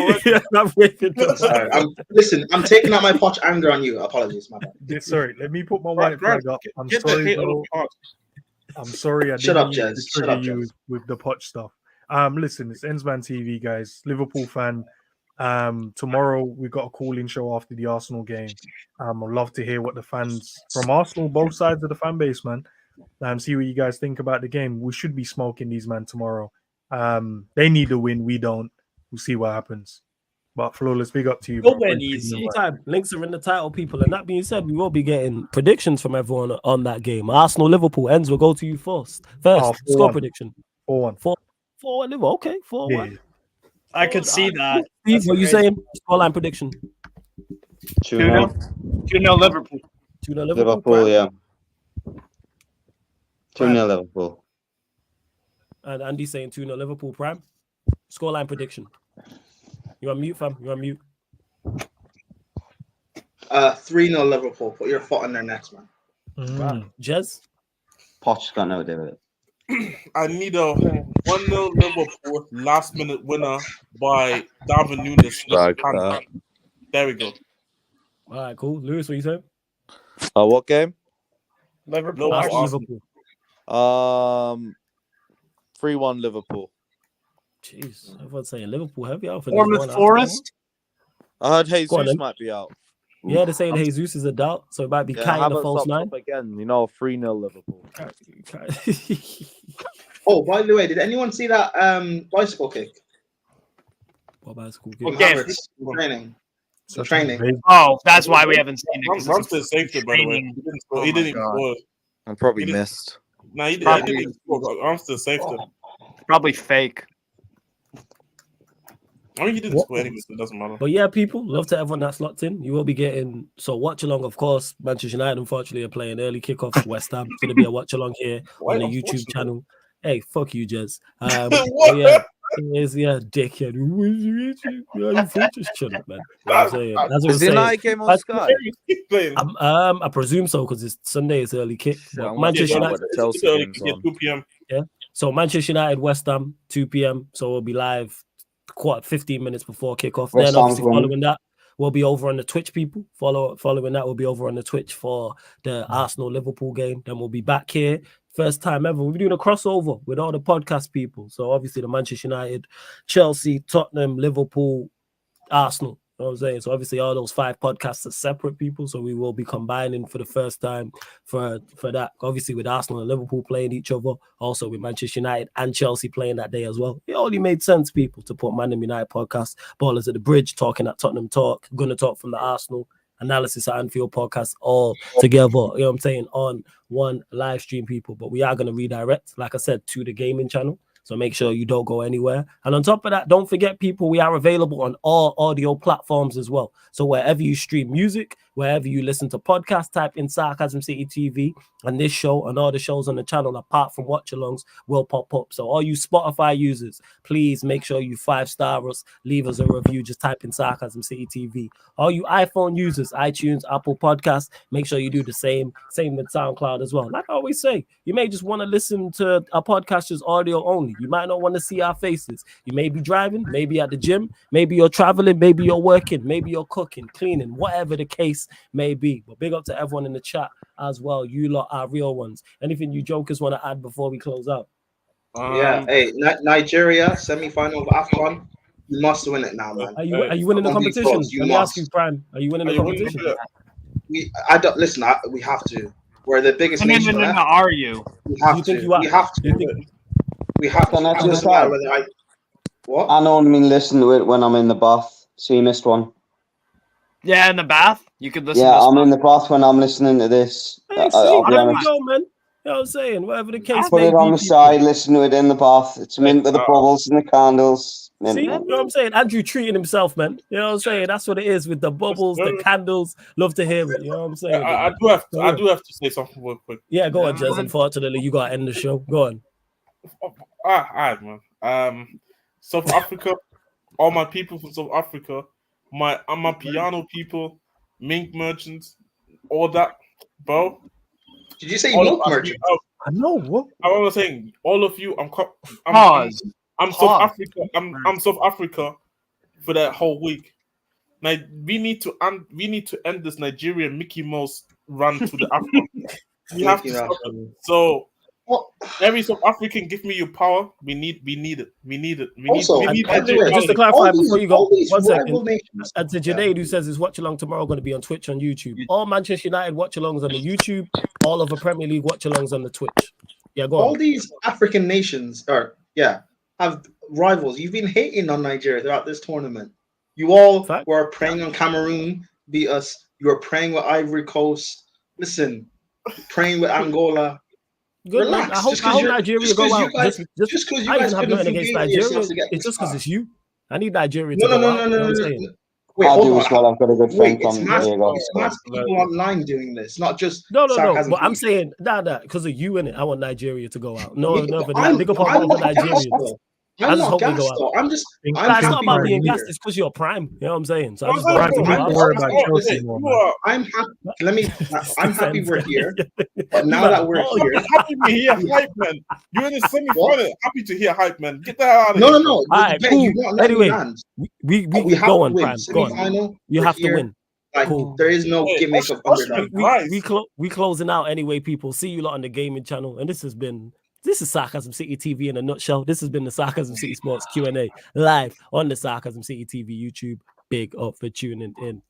listen, I'm taking out my Poch anger on you. Apologies, my bad. Sorry, let me put my white flag up. I'm sorry, bro. I'm sorry, I Shut up, didn't mean Jez. to Shut trigger up, you Jez. with the Poch stuff. Listen, it's Ensman TV, guys. Liverpool fan. Tomorrow we got a call-in show after the Arsenal game. I'd love to hear what the fans from Arsenal, both sides of the fan base, man. See what you guys think about the game. We should be smoking these man tomorrow. They need a win. We don't. We'll see what happens. But Flawless, big up to you. Bro. Anytime. Links are in the title, people. And that being said, we will be getting predictions from everyone on that game. Arsenal, Liverpool. Ends will go to you first. Score prediction. 4-1. 4-1 Liverpool. Okay, 4-1. Yeah. I could see that. Steve, what are you saying? Scoreline prediction. 2-0. 2-0 Liverpool. 2-0 Liverpool, yeah. 2-0 Liverpool. And Andy's saying 2-0 Liverpool. Prime. Scoreline prediction. You on mute, fam? You on mute? 3-0 Liverpool. Put your foot on their necks, man. Wow. Jez? Poch's got no idea with it. I need a 1-0 Liverpool last-minute winner by Darwin Núñez. There we go. All right, cool. Lewis, what you saying? What game? Liverpool. Liverpool. 3-1 Liverpool. Jeez, everyone's saying Liverpool heavy out for Bournemouth Forest. I heard Jesus might be out. Yeah, they're saying Jesus is a doubt, so it might be Kai in the false nine. Again, 3-0 Liverpool. Oh, by the way, did anyone see that bicycle kick? What bicycle kick? Okay. Training. Oh, that's why we haven't seen it. Ramsdale saved it, by the way. He didn't even score it. I probably missed. No, he didn't score. Ramsdale saved it. Probably fake. I mean, he didn't score anyway, so it doesn't matter. But yeah, people, love to everyone that's locked in. You will be getting watch along, of course. Manchester United, unfortunately, are playing early kickoff. West Ham. It's going to be a watch along here on the YouTube channel. Hey, fuck you, Jez. Dickhead. Just chill up, man. You know what I'm saying? Is the night game on Sky? I presume so because it's Sunday. It's early kick. Manchester United. It's 2 p.m. Yeah. So Manchester United, West Ham, 2 p.m. So we'll be live 15 minutes before kickoff. Then obviously following that, we'll be over on the Twitch, people. Following that, we'll be over on the Twitch for the Arsenal Liverpool game. Then we'll be back here. First time ever. We'll be doing a crossover with all the podcast people. So obviously the Manchester United, Chelsea, Tottenham, Liverpool, Arsenal. You know what I'm saying? So obviously all those 5 podcasts are separate, people. So we will be combining for the first time for that. Obviously with Arsenal and Liverpool playing each other. Also with Manchester United and Chelsea playing that day as well. It only made sense, people, to put Man United podcast, Ballers at the Bridge, talking at Tottenham Talk, Gonna Talk from the Arsenal, Analysis at Anfield podcast all together, you know what I'm saying, on one live stream, people. But we are going to redirect, like I said, to the gaming channel. So make sure you don't go anywhere. And on top of that, don't forget, people, we are available on all audio platforms as well. So wherever you stream music, wherever you listen to podcasts, type in Sarcasm City TV, and this show and all the shows on the channel, apart from watch-alongs, will pop up. So all you Spotify users, please make sure you 5-star us, leave us a review. Just type in Sarcasm City TV. All you iPhone users, iTunes, Apple Podcasts, make sure you do the same. Same with SoundCloud as well. Like I always say, you may just want to listen to our podcast just audio only. You might not want to see our faces. You may be driving, maybe at the gym, maybe you're traveling, maybe you're working, maybe you're cooking, cleaning, whatever the case may be. But big up to everyone in the chat as well. You lot are real ones. Anything you jokers want to add before we close out? Hey, Nigeria semi-final of AFCON. You must win it now, man. Are you winning the competition? Let me ask you, Prime. Are you winning the competition? We have to. We're the biggest nation. Are you? We have to. We have to. We have to. What? I only listen to it when I'm in the bath. So you missed one. Yeah, in the bath. You could listen. Yeah, I'm in the bath when I'm listening to this. Hey, I'll be honest. Go, man. You know what I'm saying? Whatever the case Put may it on be, the side, listen to it in the bath. It's mint with the bubbles and the candles. See, you know what I'm saying? Andrew treating himself, man. You know what I'm saying? That's what it is with the bubbles, the candles. Love to hear it. You know what I'm saying? I do have to say something real quick. Yeah, go on, Jez. Unfortunately, you got to end the show. Go on. All right, man. South Africa, all my people from South Africa, my piano people, mink merchants, all that, bro. Did you say mink merchants? I know what. I was saying, all of you. I'm South Africa. I'm South Africa for that whole week. Now we need to end this Nigerian Mickey Mouse run to the Africa. We have to stop it. So Every South African, give me your power. We need it. We need it. Also, just to clarify before you go, 1 second. Nations, And to Junaid, who says his watch along tomorrow going to be on Twitch on YouTube. All Manchester United watch alongs on the YouTube. All of the Premier League watch alongs on the Twitch. Yeah, go on. All these African nations have rivals. You've been hating on Nigeria throughout this tournament. You all were preying on Cameroon, beat us. You were preying with Ivory Coast. Listen, praying with Angola. Good. Relax. I hope Nigeria go out. Just because you I guys even have couldn't nothing against Nigeria. It's just because it's you. I need Nigeria to go out. No. Wait, I do as well. I've got a good friend it's from mass people online doing this, not just no. But I'm saying because of you in it. I want Nigeria to go out. No, big up on the Nigerians. I just hope they go out. It's not about being gassed. It's because you're prime. You know what I'm saying? So I just I'm happy. I'm happy we're here. But now that we're here, happy to hear hype, man. You're in the semi-final. Happy to hear hype, man. Get the hell out of here. No. All right, cool. Anyway, we go on, prime. Go on. You have to win. Like, cool. There is no gimmick of underdog. We closing out anyway, people. See you lot on the gaming channel, and this is Sarcasm City TV in a nutshell. This has been the Sarcasm City Sports Q&A live on the Sarcasm City TV YouTube. Big up for tuning in.